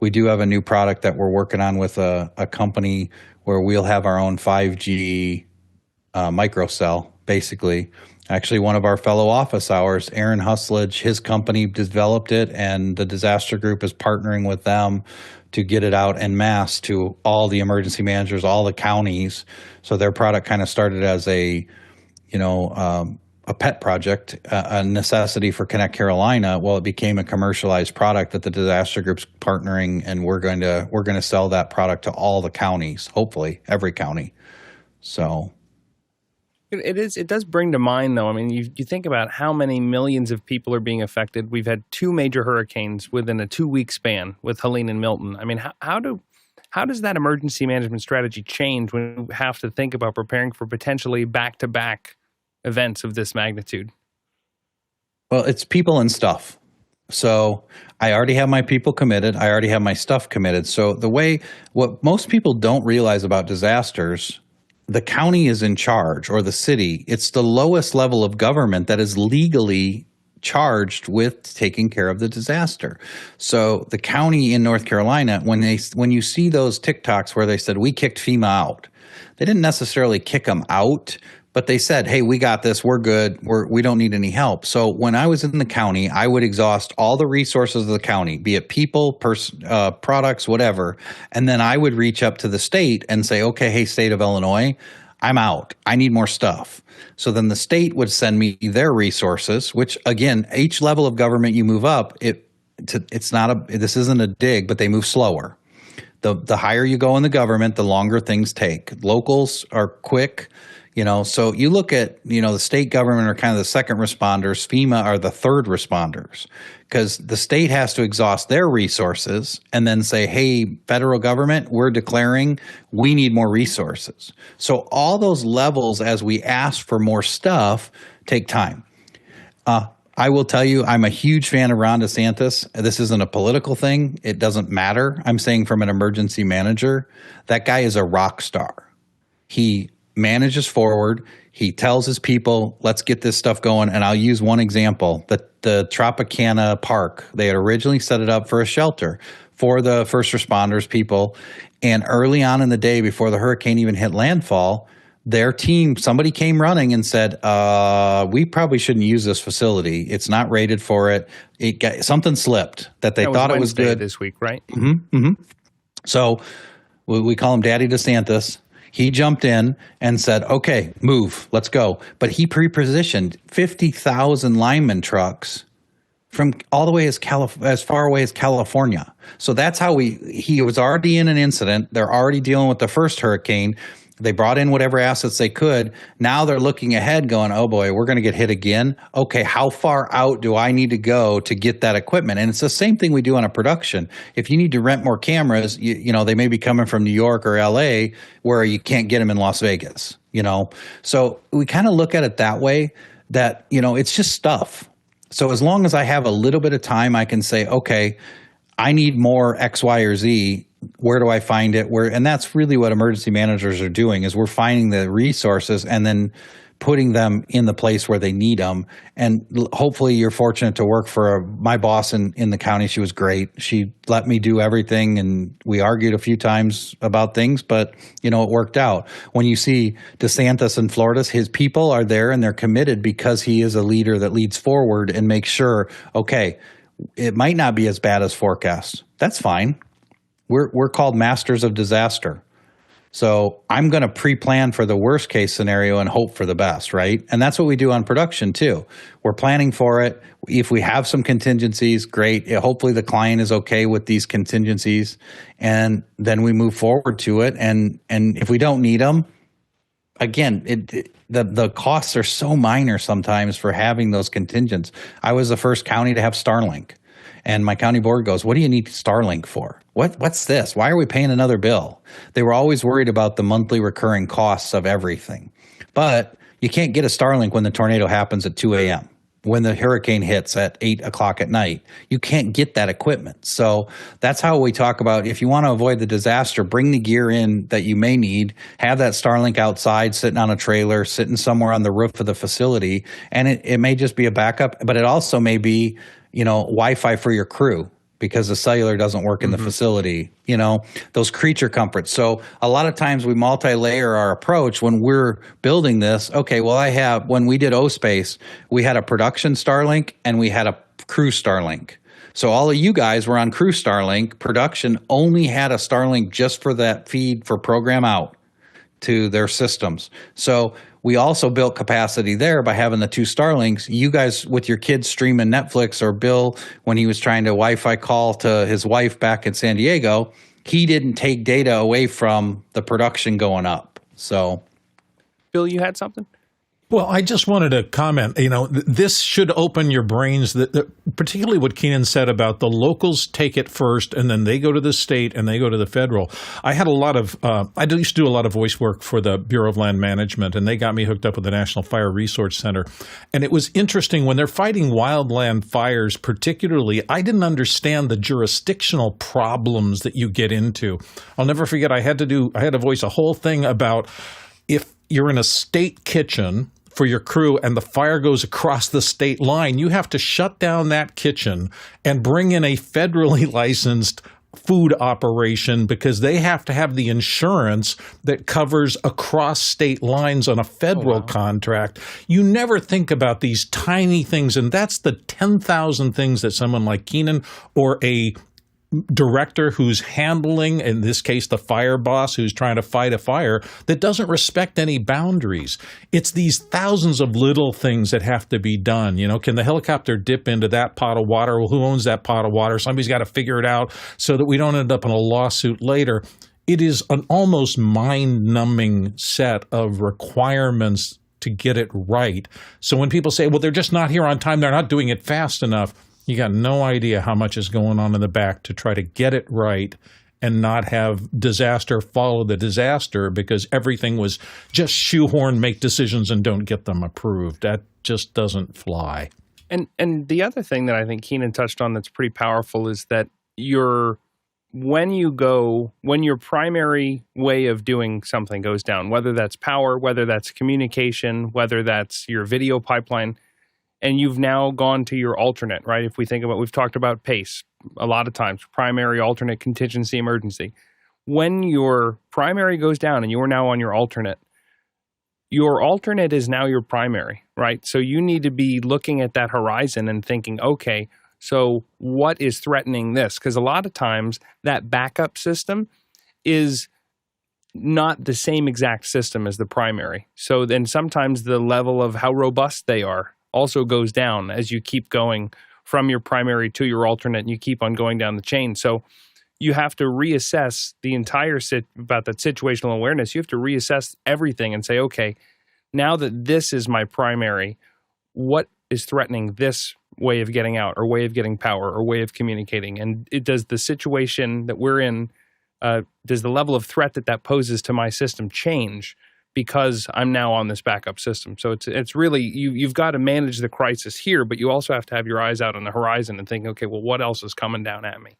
Speaker 2: We do have a new product that we're working on with a company where we'll have our own 5G microcell, basically. Actually, one of our fellow office hours, Aaron Husledge, his company developed it, and the disaster group is partnering with them to get it out en masse to all the emergency managers, all the counties. So their product kind of started as a pet project, a necessity for Connect Carolina. Well, it became a commercialized product that the disaster group's partnering, and we're going to sell that product to all the counties, hopefully every county. So
Speaker 1: it does bring to mind, though. I mean, you think about how many millions of people are being affected. We've had 2 major hurricanes within a 2-week span with Helene and Milton. I mean, how does that emergency management strategy change when you have to think about preparing for potentially back-to-back events of this magnitude?
Speaker 2: Well, it's people and stuff. So I already have my people committed. I already have my stuff committed. So what most people don't realize about disasters, the county is in charge, or the city. It's the lowest level of government that is legally charged with taking care of the disaster. So the county in North Carolina, when you see those TikToks where they said we kicked FEMA out, they didn't necessarily kick them out, but they said, hey, we got this, we're good, we don't need any help. So when I was in the county, I would exhaust all the resources of the county, be it people, products, whatever, and then I would reach up to the state and say, okay, hey, state of Illinois, I'm out. I need more stuff. So then the state would send me their resources, which again, each level of government you move up, this isn't a dig, but they move slower. The higher you go in the government, the longer things take. Locals are quick, so you look at, the state government are kind of the second responders. FEMA are the third responders, because the state has to exhaust their resources and then say, hey, federal government, we're declaring we need more resources. So all those levels, as we ask for more stuff, take time. I will tell you, I'm a huge fan of Ron DeSantis. This isn't a political thing. It doesn't matter. I'm saying from an emergency manager, that guy is a rock star. He manages forward. He tells his people, let's get this stuff going. And I'll use one example. The Tropicana Park, they had originally set it up for a shelter for the first responders people. And early on in the day, before the hurricane even hit landfall, their team, somebody came running and said, we probably shouldn't use this facility. It's not rated for it. Something slipped that they thought it was good.
Speaker 1: This week, right?
Speaker 2: Mm-hmm, mm-hmm. So we call him Daddy DeSantis. He jumped in and said, okay, move, let's go. But he pre-positioned 50,000 lineman trucks from all the way as far away as California. So that's how he was already in an incident. They're already dealing with the first hurricane. They brought in whatever assets they could. Now they're looking ahead going, oh boy, we're going to get hit again. Okay, how far out do I need to go to get that equipment? And it's the same thing we do on a production. If you need to rent more cameras, they may be coming from New York or LA where you can't get them in Las Vegas, So we kind of look at it that way, that, it's just stuff. So as long as I have a little bit of time, I can say, okay, I need more X, Y, or Z. Where do I find it? And that's really what emergency managers are doing, is we're finding the resources and then putting them in the place where they need them. And hopefully you're fortunate to work for my boss in the county. She was great. She let me do everything, and we argued a few times about things, but it worked out. When you see DeSantis in Florida, his people are there and they're committed because he is a leader that leads forward and makes sure, okay, it might not be as bad as forecast. That's fine. We're called masters of disaster. So I'm going to pre-plan for the worst case scenario and hope for the best, right? And that's what we do on production too. We're planning for it. If we have some contingencies, great. Hopefully the client is okay with these contingencies, and then we move forward to it. And if we don't need them, again, the costs are so minor sometimes for having those contingents. I was the first county to have Starlink. And my county board goes, what do you need Starlink for? What's this? Why are we paying another bill? They were always worried about the monthly recurring costs of everything. But you can't get a Starlink when the tornado happens at 2 a.m., when the hurricane hits at 8 o'clock at night. You can't get that equipment. So that's how we talk about, if you want to avoid the disaster, bring the gear in that you may need, have that Starlink outside, sitting on a trailer, sitting somewhere on the roof of the facility. And it may just be a backup, but it also may be Wi-Fi for your crew, because the cellular doesn't work in the facility, those creature comforts. So a lot of times we multi-layer our approach when we're building this. Okay, well, when we did O-Space, we had a production Starlink and we had a crew Starlink. So all of you guys were on crew Starlink. Production only had a Starlink just for that feed for program out to their systems. So we also built capacity there by having the 2 Starlinks. You guys with your kids streaming Netflix, or Bill, when he was trying to Wi-Fi call to his wife back in San Diego, he didn't take data away from the production going up. So,
Speaker 1: Bill, you had something?
Speaker 3: Well, I just wanted to comment, this should open your brains, that particularly what Kenan said about the locals take it first and then they go to the state and they go to the federal. I had I used to do a lot of voice work for the Bureau of Land Management, and they got me hooked up with the National Fire Resource Center. And it was interesting when they're fighting wildland fires, particularly, I didn't understand the jurisdictional problems that you get into. I'll never forget, I had to voice a whole thing about if you're in a state kitchen for your crew and the fire goes across the state line, you have to shut down that kitchen and bring in a federally licensed food operation because they have to have the insurance that covers across state lines on a federal contract. You never think about these tiny things, and that's the 10,000 things that someone like Kenan or a director who's handling, in this case, the fire boss who's trying to fight a fire, that doesn't respect any boundaries. It's these thousands of little things that have to be done. Can the helicopter dip into that pot of water? Well, who owns that pot of water? Somebody's got to figure it out so that we don't end up in a lawsuit later. It is an almost mind-numbing set of requirements to get it right. So when people say, well, they're just not here on time, they're not doing it fast enough, you got no idea how much is going on in the back to try to get it right and not have disaster follow the disaster because everything was just shoehorn, make decisions and don't get them approved. That just doesn't fly.
Speaker 1: And the other thing that I think Kenan touched on that's pretty powerful is that when your primary way of doing something goes down, whether that's power, whether that's communication, whether that's your video pipeline, and you've now gone to your alternate, right? If we think about, we've talked about PACE a lot of times, primary, alternate, contingency, emergency. When your primary goes down and you're now on your alternate is now your primary, right? So you need to be looking at that horizon and thinking, okay, so what is threatening this? Because a lot of times that backup system is not the same exact system as the primary. So then sometimes the level of how robust they are also goes down as you keep going from your primary to your alternate, and you keep on going down the chain. So you have to reassess the entire about that situational awareness. You have to reassess everything and say, okay, now that this is my primary, what is threatening this way of getting out or way of getting power or way of communicating? And does the situation that we're in, does the level of threat that poses to my system change because I'm now on this backup system? So it's really, you've got to manage the crisis here, but you also have to have your eyes out on the horizon and think, okay, well, what else is coming down at me?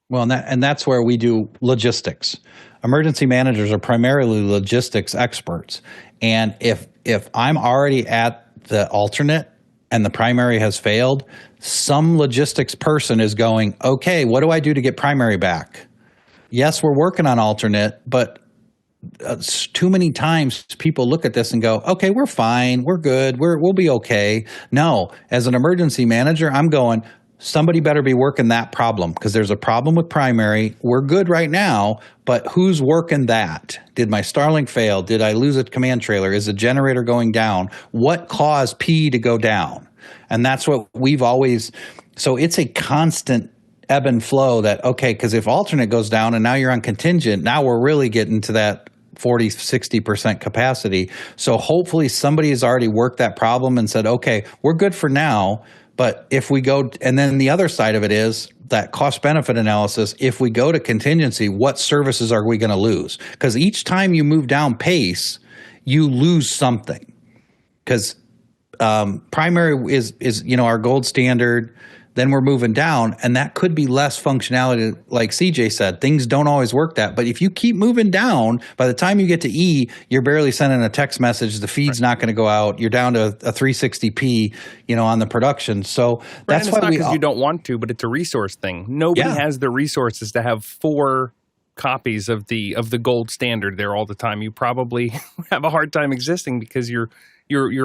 Speaker 2: Well, and that's where we do logistics. Emergency managers are primarily logistics experts. And if I'm already at the alternate and the primary has failed, some logistics person is going, okay, what do I do to get primary back? Yes, we're working on alternate, but too many times people look at this and go, okay, we're fine, we're good, we'll be okay. No, as an emergency manager, I'm going, somebody better be working that problem because there's a problem with primary. We're good right now, but who's working that? Did my Starlink fail? Did I lose a command trailer? Is the generator going down? What caused P to go down? And that's what we've always, so it's a constant ebb and flow that, okay, because if alternate goes down and now you're on contingent, now we're really getting to that 40, 60% capacity. So hopefully somebody has already worked that problem and said, okay, we're good for now. But if we go, and then the other side of it is that cost benefit analysis. If we go to contingency, what services are we going to lose? Because each time you move down pace, you lose something. Because primary is our gold standard. Then we're moving down, and that could be less functionality. Like CJ said, things don't always work that. But if you keep moving down, by the time you get to E, you're barely sending a text message. The feed's not going to go out. You're down to a 360p, on the production. So that's why
Speaker 1: it's not because you don't want to, but it's a resource thing. Nobody has the resources to have 4 copies of the gold standard there all the time. You probably have a hard time existing because you're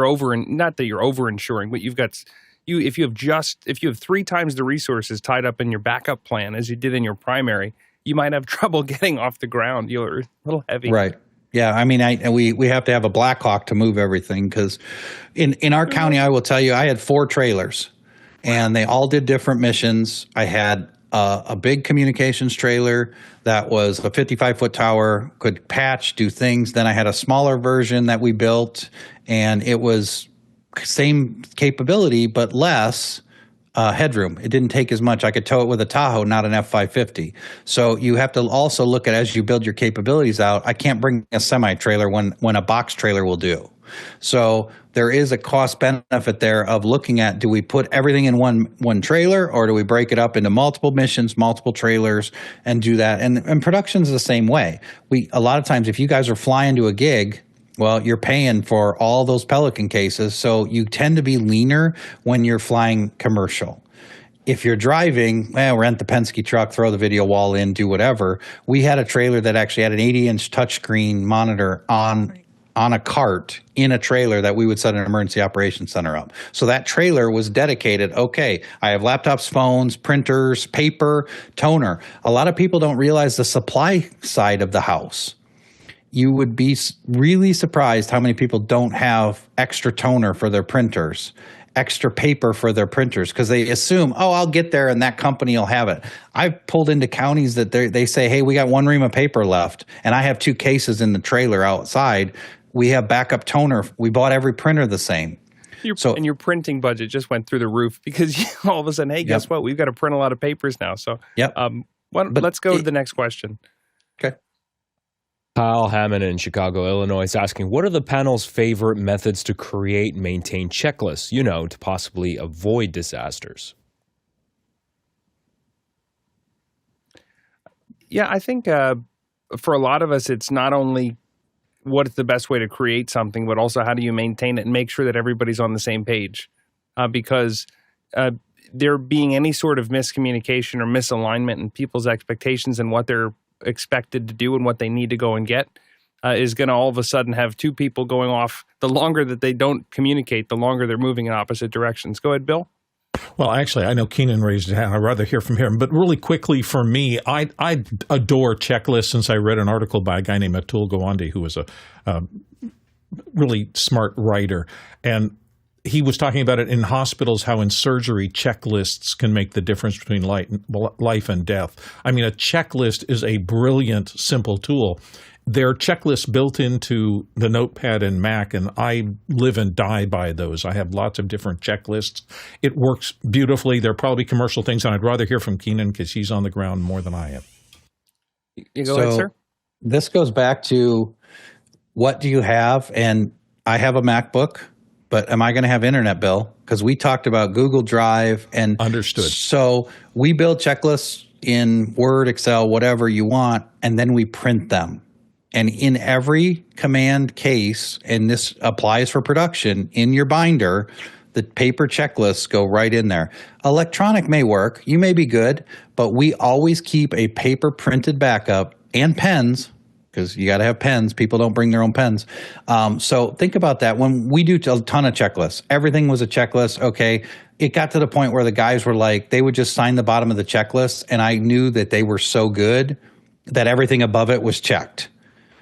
Speaker 1: over, not that you're over insuring, but you've got. If you have 3 times the resources tied up in your backup plan as you did in your primary, you might have trouble getting off the ground. You're a little heavy.
Speaker 2: Right. Yeah. I mean, we have to have a Black Hawk to move everything because in our county, I will tell you, I had 4 trailers and they all did different missions. I had a big communications trailer that was a 55-foot tower, could patch, do things. Then I had a smaller version that we built, and it was same capability but less headroom. It didn't take as much. I could tow it with a Tahoe, not an F550. So you have to also look at, as you build your capabilities out, I can't bring a semi-trailer when a box trailer will do. So there is a cost benefit there of looking at, do we put everything in one trailer, or do we break it up into multiple missions, multiple trailers, and do that? And production's the same way. A lot of times, if you guys are flying to a gig, well, you're paying for all those Pelican cases, so you tend to be leaner when you're flying commercial. If you're driving, rent the Penske truck, throw the video wall in, do whatever. We had a trailer that actually had an 80-inch touchscreen monitor on a cart in a trailer that we would set an emergency operations center up. So that trailer was dedicated, okay, I have laptops, phones, printers, paper, toner. A lot of people don't realize the supply side of the house. You would be really surprised how many people don't have extra toner for their printers, extra paper for their printers, because they assume, I'll get there and that company will have it. I've pulled into counties that they say, hey, we got one ream of paper left, and I have 2 cases in the trailer outside. We have backup toner. We bought every printer the same.
Speaker 1: And your printing budget just went through the roof because all of a sudden, hey, guess what? We've got to print a lot of papers now. So let's go to the next question.
Speaker 2: Okay.
Speaker 6: Kyle Hammond in Chicago, Illinois is asking, what are the panel's favorite methods to create and maintain checklists, to possibly avoid disasters?
Speaker 1: Yeah, I think for a lot of us, it's not only what's the best way to create something, but also how do you maintain it and make sure that everybody's on the same page? Because there being any sort of miscommunication or misalignment in people's expectations and what they're expected to do and what they need to go and get is going to all of a sudden have 2 people going off. The longer that they don't communicate, the longer they're moving in opposite directions. Go ahead, Bill.
Speaker 3: Well, actually, I know Kenan raised his hand. I'd rather hear from him. But really quickly for me, I adore checklists since I read an article by a guy named Atul Gawande, who was a really smart writer. And he was talking about it in hospitals, how in surgery checklists can make the difference between life and death. I mean, a checklist is a brilliant, simple tool. There are checklists built into the Notepad and Mac, and I live and die by those. I have lots of different checklists. It works beautifully. They're probably commercial things, and I'd rather hear from Kenan because he's on the ground more than I am.
Speaker 1: You go ahead, sir.
Speaker 2: This goes back to what do you have? And I have a MacBook. But am I going to have internet, Bill? Because we talked about Google Drive and
Speaker 3: Understood.
Speaker 2: So we build checklists in Word, Excel, whatever you want, and then we print them. And in every command case, and this applies for production, in your binder, the paper checklists go right in there. Electronic may work. You may be good, but we always keep a paper printed backup and pens, because you got to have pens. People don't bring their own pens. So think about that. When we do a ton of checklists, everything was a checklist. Okay. It got to the point where the guys were like, they would just sign the bottom of the checklist. And I knew that they were so good that everything above it was checked.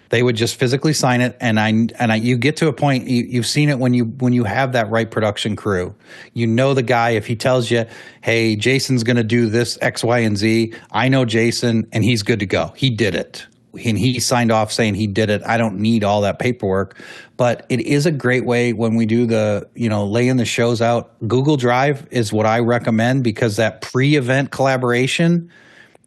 Speaker 2: They would just physically sign it. And you get to a point, you've seen it when you have that right production crew. You know the guy, if he tells you, hey, Jason's going to do this X, Y, and Z. I know Jason and he's good to go. He did it. And he signed off saying he did it. I don't need all that paperwork. But it is a great way when we do laying the shows out. Google Drive is what I recommend because that pre-event collaboration,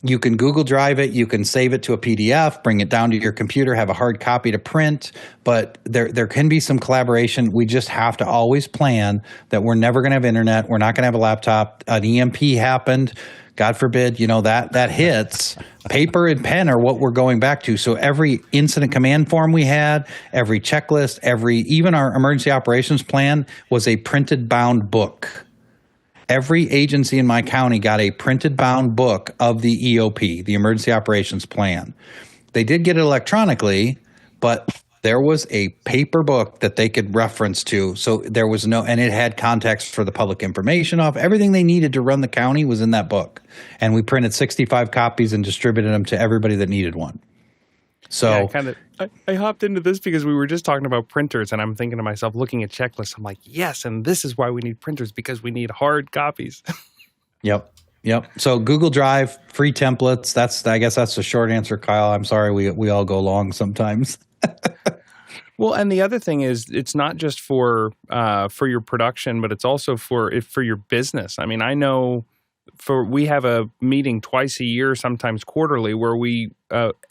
Speaker 2: you can Google Drive it, you can save it to a PDF, bring it down to your computer, have a hard copy to print. But there can be some collaboration. We just have to always plan that we're never going to have internet. We're not going to have a laptop. An EMP happened. God forbid, that hits. Paper and pen are what we're going back to. So every incident command form we had, every checklist, even our emergency operations plan was a printed bound book. Every agency in my county got a printed bound book of the EOP, the emergency operations plan. They did get it electronically, but there was a paper book that they could reference to. So there was and it had context for the public information off. Everything they needed to run the county was in that book. And we printed 65 copies and distributed them to everybody that needed one. So
Speaker 1: I hopped into this because we were just talking about printers, and I'm thinking to myself, looking at checklists, I'm like, yes, and this is why we need printers, because we need hard copies.
Speaker 2: Yep. Yep. So Google Drive, free templates. I guess that's the short answer, Kyle. I'm sorry we all go long sometimes.
Speaker 1: Well, and the other thing is, it's not just for your production, but it's also for your business. I mean, I know we have a meeting twice a year, sometimes quarterly, where we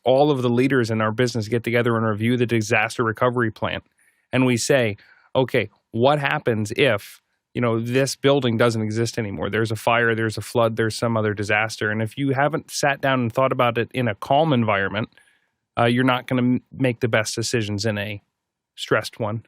Speaker 1: all of the leaders in our business get together and review the disaster recovery plan, and we say, okay, what happens if this building doesn't exist anymore? There's a fire, there's a flood, there's some other disaster, and if you haven't sat down and thought about it in a calm environment, you're not going to make the best decisions in a stressed one.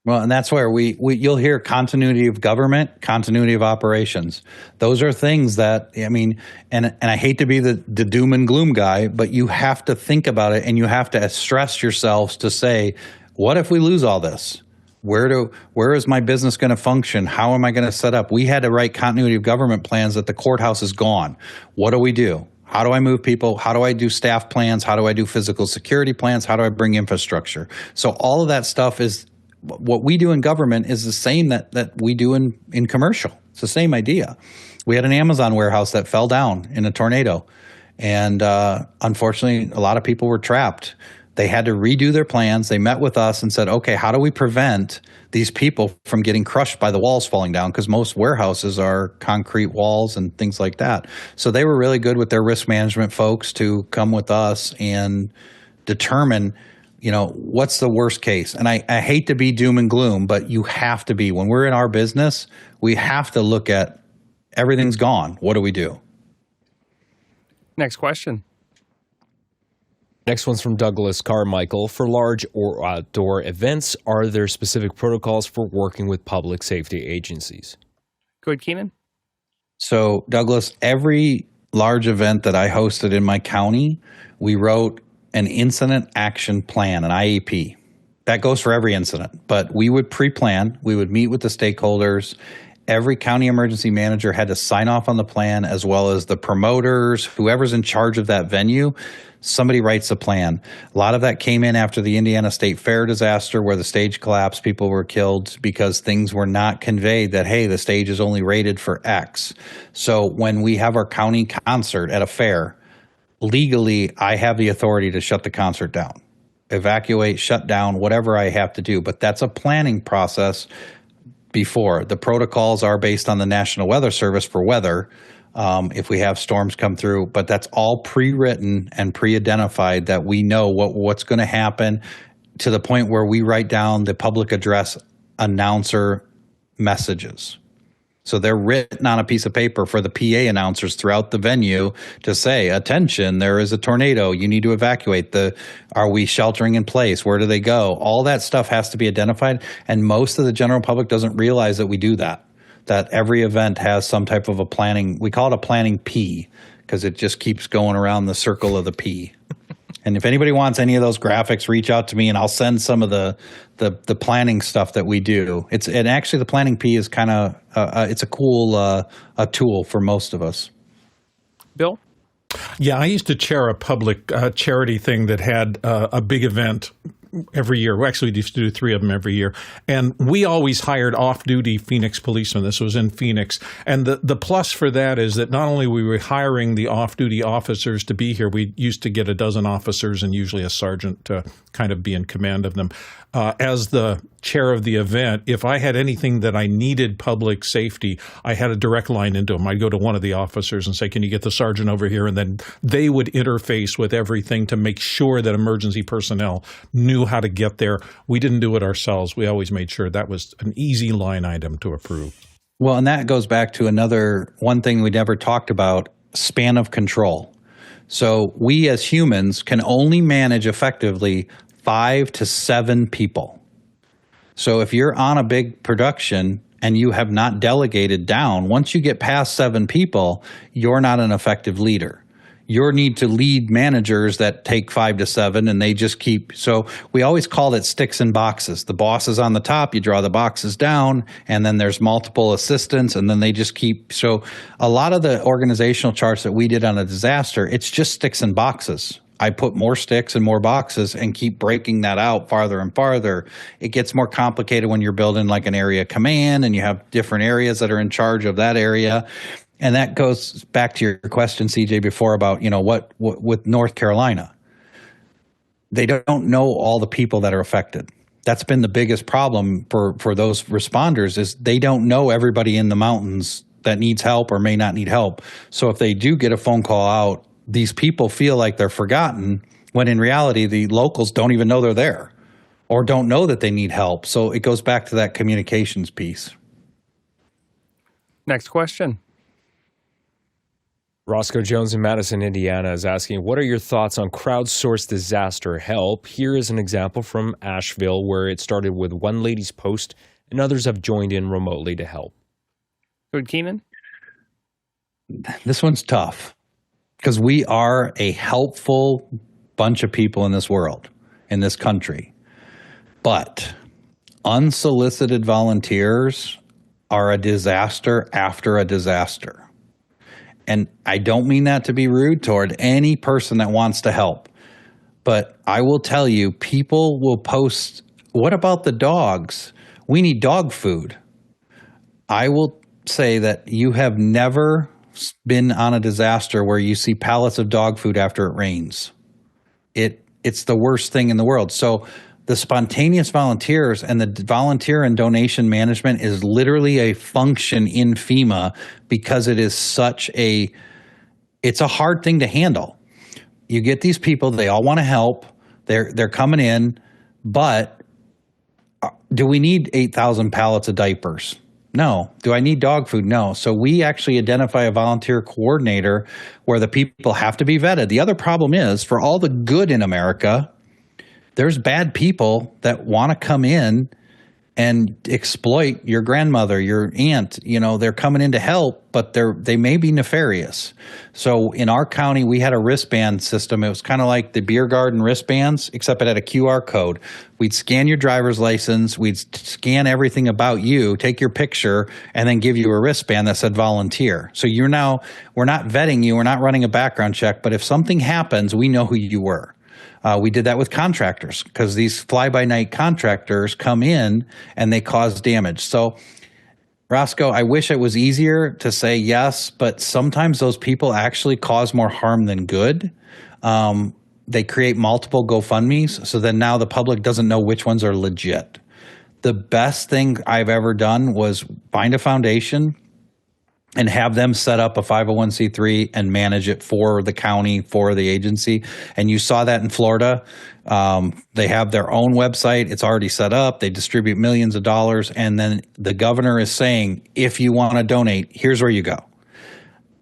Speaker 2: Well, and that's where you'll hear continuity of government, continuity of operations. Those are things that, I mean, and I hate to be the doom and gloom guy, but you have to think about it, and you have to stress yourselves to say, what if we lose all this? Where is my business going to function? How am I going to set up? We had to write continuity of government plans that the courthouse is gone. What do we do? How do I move people? How do I do staff plans? How do I do physical security plans? How do I bring infrastructure? So all of that stuff is what we do in government is the same that we do in commercial. It's the same idea. We had an Amazon warehouse that fell down in a tornado. And unfortunately, a lot of people were trapped. They had to redo their plans. They met with us and said, okay, how do we prevent these people from getting crushed by the walls falling down? Because most warehouses are concrete walls and things like that. So they were really good with their risk management folks to come with us and determine, what's the worst case. And I hate to be doom and gloom, but you have to be. When we're in our business, we have to look at everything's gone. What do we do?
Speaker 1: Next question.
Speaker 6: Next one's from Douglas Carmichael. For large or outdoor events, are there specific protocols for working with public safety agencies?
Speaker 1: Go ahead, Kenan.
Speaker 2: So, Douglas, every large event that I hosted in my county, we wrote an incident action plan, an IAP. That goes for every incident, but we would pre-plan. We would meet with the stakeholders. Every county emergency manager had to sign off on the plan, as well as the promoters, whoever's in charge of that venue. Somebody writes a plan. A lot of that came in after the Indiana State Fair disaster where the stage collapsed, people were killed because things were not conveyed that, hey, the stage is only rated for X. So when we have our county concert at a fair, legally, I have the authority to shut the concert down, evacuate, shut down, whatever I have to do. But that's a planning process before. The protocols are based on the National Weather Service for weather. If we have storms come through, but that's all pre-written and pre-identified that we know what's going to happen, to the point where we write down the public address announcer messages. So they're written on a piece of paper for the PA announcers throughout the venue to say, attention, there is a tornado, you need to evacuate. Are we sheltering in place? Where do they go? All that stuff has to be identified, and most of the general public doesn't realize that we do that. That every event has some type of a planning. We call it a planning P because it just keeps going around the circle of the P. And if anybody wants any of those graphics, reach out to me and I'll send some of the planning stuff that we do. And actually the planning P is kind of it's a cool a tool for most of us.
Speaker 1: Bill?
Speaker 3: Yeah, I used to chair a public charity thing that had a big event every year. We actually used to do 3 of them every year. And we always hired off-duty Phoenix policemen. This was in Phoenix. And the plus for that is that not only were we hiring the off-duty officers to be here, we used to get a dozen officers and usually a sergeant to kind of be in command of them. As the chair of the event, if I had anything that I needed public safety, I had a direct line into them. I'd go to one of the officers and say, can you get the sergeant over here? And then they would interface with everything to make sure that emergency personnel knew how to get there. We didn't do it ourselves. We always made sure that was an easy line item to approve.
Speaker 2: Well, and that goes back to one thing we never talked about, span of control. So we as humans can only manage effectively 5 to 7 people. So if you're on a big production and you have not delegated down, once you get past 7 people, you're not an effective leader. You need to lead managers that take 5 to 7 and they just keep. So we always call it sticks and boxes. The boss is on the top, you draw the boxes down, and then there's multiple assistants, and then they just keep. So a lot of the organizational charts that we did on a disaster, it's just sticks and boxes. I put more sticks and more boxes and keep breaking that out farther and farther. It gets more complicated when you're building like an area command and you have different areas that are in charge of that area. And that goes back to your question, CJ, before about, what with North Carolina. They don't know all the people that are affected. That's been the biggest problem for those responders is they don't know everybody in the mountains that needs help or may not need help. So if they do get a phone call out, these people feel like they're forgotten when in reality the locals don't even know they're there or don't know that they need help. So it goes back to that communications piece.
Speaker 1: Next question.
Speaker 6: Roscoe Jones in Madison, Indiana is asking, what are your thoughts on crowdsourced disaster help? Here is an example from Asheville where it started with one lady's post and others have joined in remotely to help.
Speaker 1: Good, Kenan?
Speaker 2: This one's tough because we are a helpful bunch of people in this world, in this country. But unsolicited volunteers are a disaster after a disaster. And I don't mean that to be rude toward any person that wants to help. But I will tell you, people will post, what about the dogs? We need dog food. I will say that you have never been on a disaster where you see pallets of dog food after it rains. It's the worst thing in the world. So the spontaneous volunteers and the volunteer and donation management is literally a function in FEMA because it is it's a hard thing to handle. You get these people, they all want to help. They're coming in, but do we need 8,000 pallets of diapers? No. Do I need dog food? No. So we actually identify a volunteer coordinator where the people have to be vetted. The other problem is for all the good in America, there's bad people that want to come in and exploit your grandmother, your aunt. They're coming in to help, but they may be nefarious. So in our county, we had a wristband system. It was kind of like the beer garden wristbands, except it had a QR code. We'd scan your driver's license. We'd scan everything about you, take your picture, and then give you a wristband that said volunteer. So we're not vetting you. We're not running a background check. But if something happens, we know who you were. We did that with contractors because these fly-by-night contractors come in and they cause damage. So, Roscoe, I wish it was easier to say yes, but sometimes those people actually cause more harm than good. They create multiple GoFundMes, so then now the public doesn't know which ones are legit. The best thing I've ever done was find a foundation and have them set up a 501c3 and manage it for the county, for the agency. And you saw that in Florida. They have their own website. It's already set up. They distribute millions of dollars. And then the governor is saying, if you want to donate, here's where you go.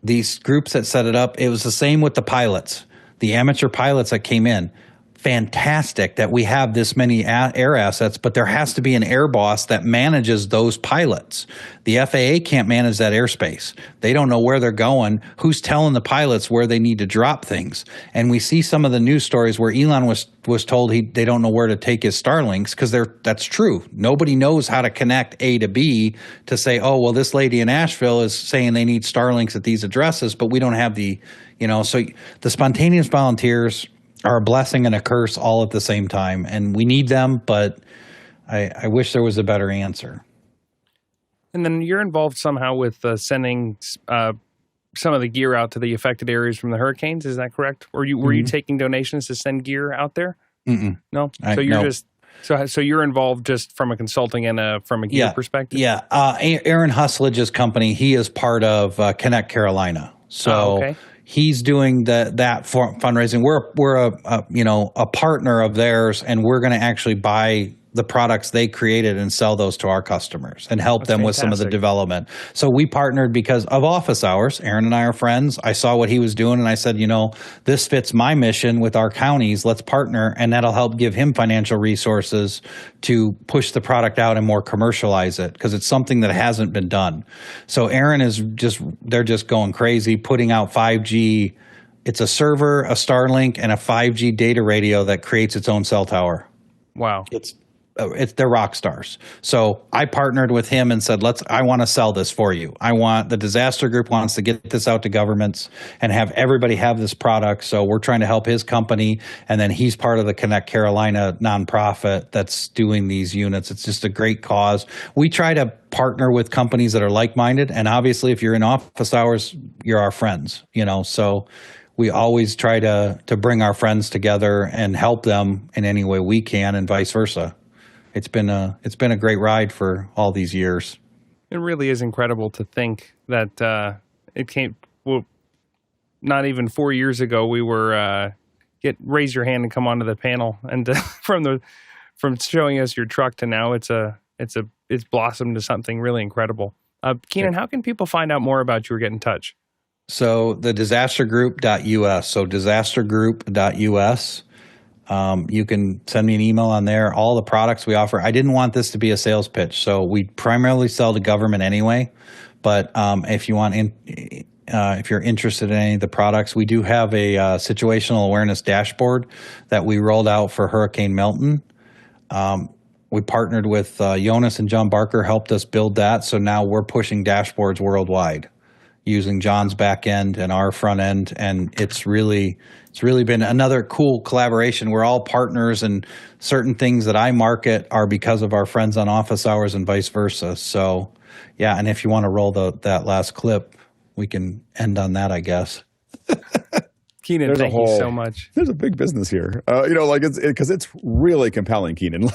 Speaker 2: These groups that set it up, it was the same with the pilots, the amateur pilots that came in. Fantastic that we have this many air assets, but there has to be an air boss that manages those pilots. The FAA can't manage that airspace. They don't know where they're going, who's telling the pilots where they need to drop things. And we see some of the news stories where Elon was told they don't know where to take his Starlinks because that's true. Nobody knows how to connect A to B to say, oh, well, this lady in Asheville is saying they need Starlinks at these addresses, but we don't have so the spontaneous volunteers are a blessing and a curse all at the same time. And we need them, but I wish there was a better answer.
Speaker 1: And then you're involved somehow with sending some of the gear out to the affected areas from the hurricanes. Is that correct? Or were you taking donations to send gear out there?
Speaker 2: Mm-mm.
Speaker 1: No? So you're just... So you're involved just from a consulting and from a gear perspective?
Speaker 2: Yeah. Aaron Huslage's company, he is part of Connect Carolina. So
Speaker 1: okay.
Speaker 2: He's doing that fundraising. We're a partner of theirs, and we're going to actually buy the products they created and sell those to our customers and help them with some of the development. So we partnered because of office hours. Aaron and I are friends. I saw what he was doing and I said, this fits my mission with our counties. Let's partner, and that'll help give him financial resources to push the product out and more commercialize it because it's something that hasn't been done. So Aaron they're just going crazy, putting out 5G. It's a server, a Starlink, and a 5G data radio that creates its own cell tower.
Speaker 1: Wow.
Speaker 2: they're rock stars. So I partnered with him and said, I want to sell this for you. The disaster group wants to get this out to governments and have everybody have this product. So we're trying to help his company. And then he's part of the Connect Carolina nonprofit that's doing these units. It's just a great cause. We try to partner with companies that are like-minded. And obviously, if you're in office hours, you're our friends, so we always try to bring our friends together and help them in any way we can, and vice versa. It's been a great ride for all these years.
Speaker 1: It really is incredible to think that it came. Well, not even 4 years ago, we were raise your hand and come onto the panel, and from showing us your truck to now, it's blossomed to something really incredible. Kenan, how can people find out more about you or get in touch?
Speaker 2: So the disastergroup.us. So disastergroup.us. You can send me an email on there. All the products we offer. I didn't want this to be a sales pitch, so we primarily sell to government anyway. But if you're interested in any of the products, we do have a situational awareness dashboard that we rolled out for Hurricane Milton. We partnered with Jonas and John Barker, helped us build that. So now we're pushing dashboards worldwide using John's back end and our front end, and it's really been another cool collaboration. We're all partners, and certain things that I market are because of our friends on office hours and vice versa. So, yeah, and if you want to roll that last clip, we can end on that, I guess.
Speaker 1: Kenan, thank you so much.
Speaker 7: There's a big business here, because it's really compelling, Kenan.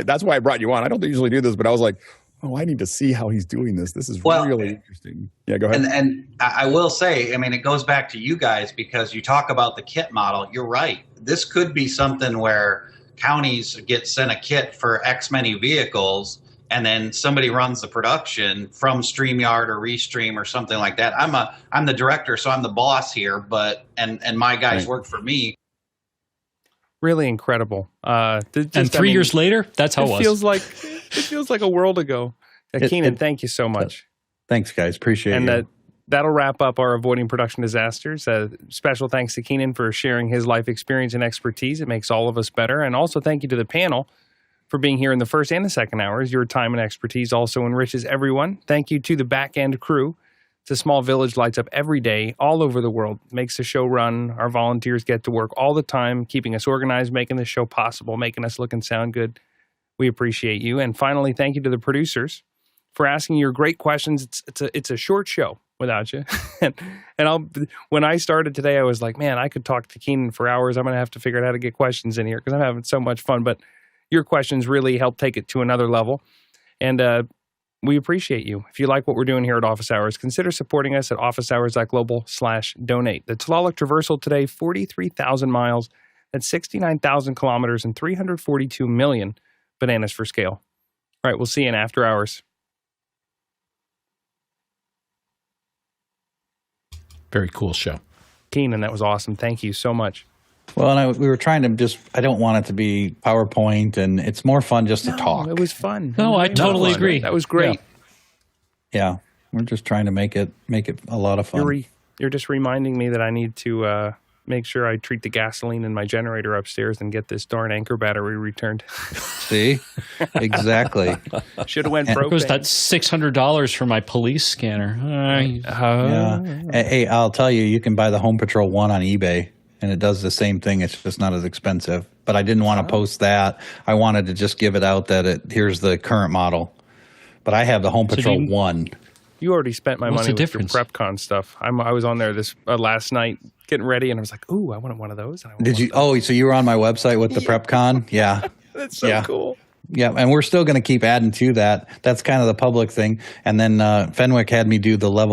Speaker 7: That's why I brought you on. I don't usually do this, but I was like, oh, I need to see how he's doing this. This is really interesting. Yeah, go ahead.
Speaker 2: And I will say, it goes back to you guys, because you talk about the kit model. You're right. This could be something where counties get sent a kit for X many vehicles, and then somebody runs the production from StreamYard or Restream or something like that. I'm the director, so I'm the boss here, and my guys work for me.
Speaker 1: Really incredible.
Speaker 5: And 3 years later, that's how it was.
Speaker 1: It feels like a world ago. Kenan, thank you so much.
Speaker 2: Thanks, guys. Appreciate it.
Speaker 1: And that'll wrap up our Avoiding Production Disasters. Special thanks to Kenan for sharing his life experience and expertise. It makes all of us better. And also thank you to the panel for being here in the first and the second hours. Your time and expertise also enriches everyone. Thank you to the back-end crew. It's a small village, lights up every day, all over the world, makes the show run. Our volunteers get to work all the time, keeping us organized, making the show possible, making us look and sound good. We appreciate you. And finally, thank you to the producers for asking your great questions. It's a short show without you. When I started today, I was like, man, I could talk to Kenan for hours. I'm going to have to figure out how to get questions in here because I'm having so much fun. But your questions really help take it to another level. And we appreciate you. If you like what we're doing here at Office Hours, consider supporting us at officehours.global/donate. The Tlaloc Traversal today, 43,000 miles. That's 69,000 kilometers and 342 million bananas for scale. All right, we'll see you in After Hours.
Speaker 3: Very cool show.
Speaker 1: Kenan, that was awesome. Thank you so much.
Speaker 2: Well, and we were trying to I don't want it to be PowerPoint, and it's more fun just to talk.
Speaker 1: It was fun.
Speaker 5: No, I totally agree.
Speaker 1: That was great.
Speaker 2: Yeah. We're just trying to make it a lot of fun.
Speaker 1: You're just reminding me that I need to make sure I treat the gasoline in my generator upstairs and get this darn anchor battery returned.
Speaker 2: See? Exactly.
Speaker 1: Should have went propane.
Speaker 5: It was that $600 for my police scanner.
Speaker 2: Yeah. Hey, I'll tell you, you can buy the Home Patrol 1 on eBay, and it does the same thing. It's just not as expensive. But I didn't want to post that. I wanted to just give it out that here's the current model. But I have the Home Patrol 1.
Speaker 1: You already spent my money with your PrepCon stuff. I was on there this last night getting ready, and I was like, ooh, I wanted one of those.
Speaker 2: Did you? Oh, so you were on my website with the PrepCon? Yeah.
Speaker 1: That's so cool.
Speaker 2: Yeah, and we're still going to keep adding to that. That's kind of the public thing. And then Fenwick had me do the level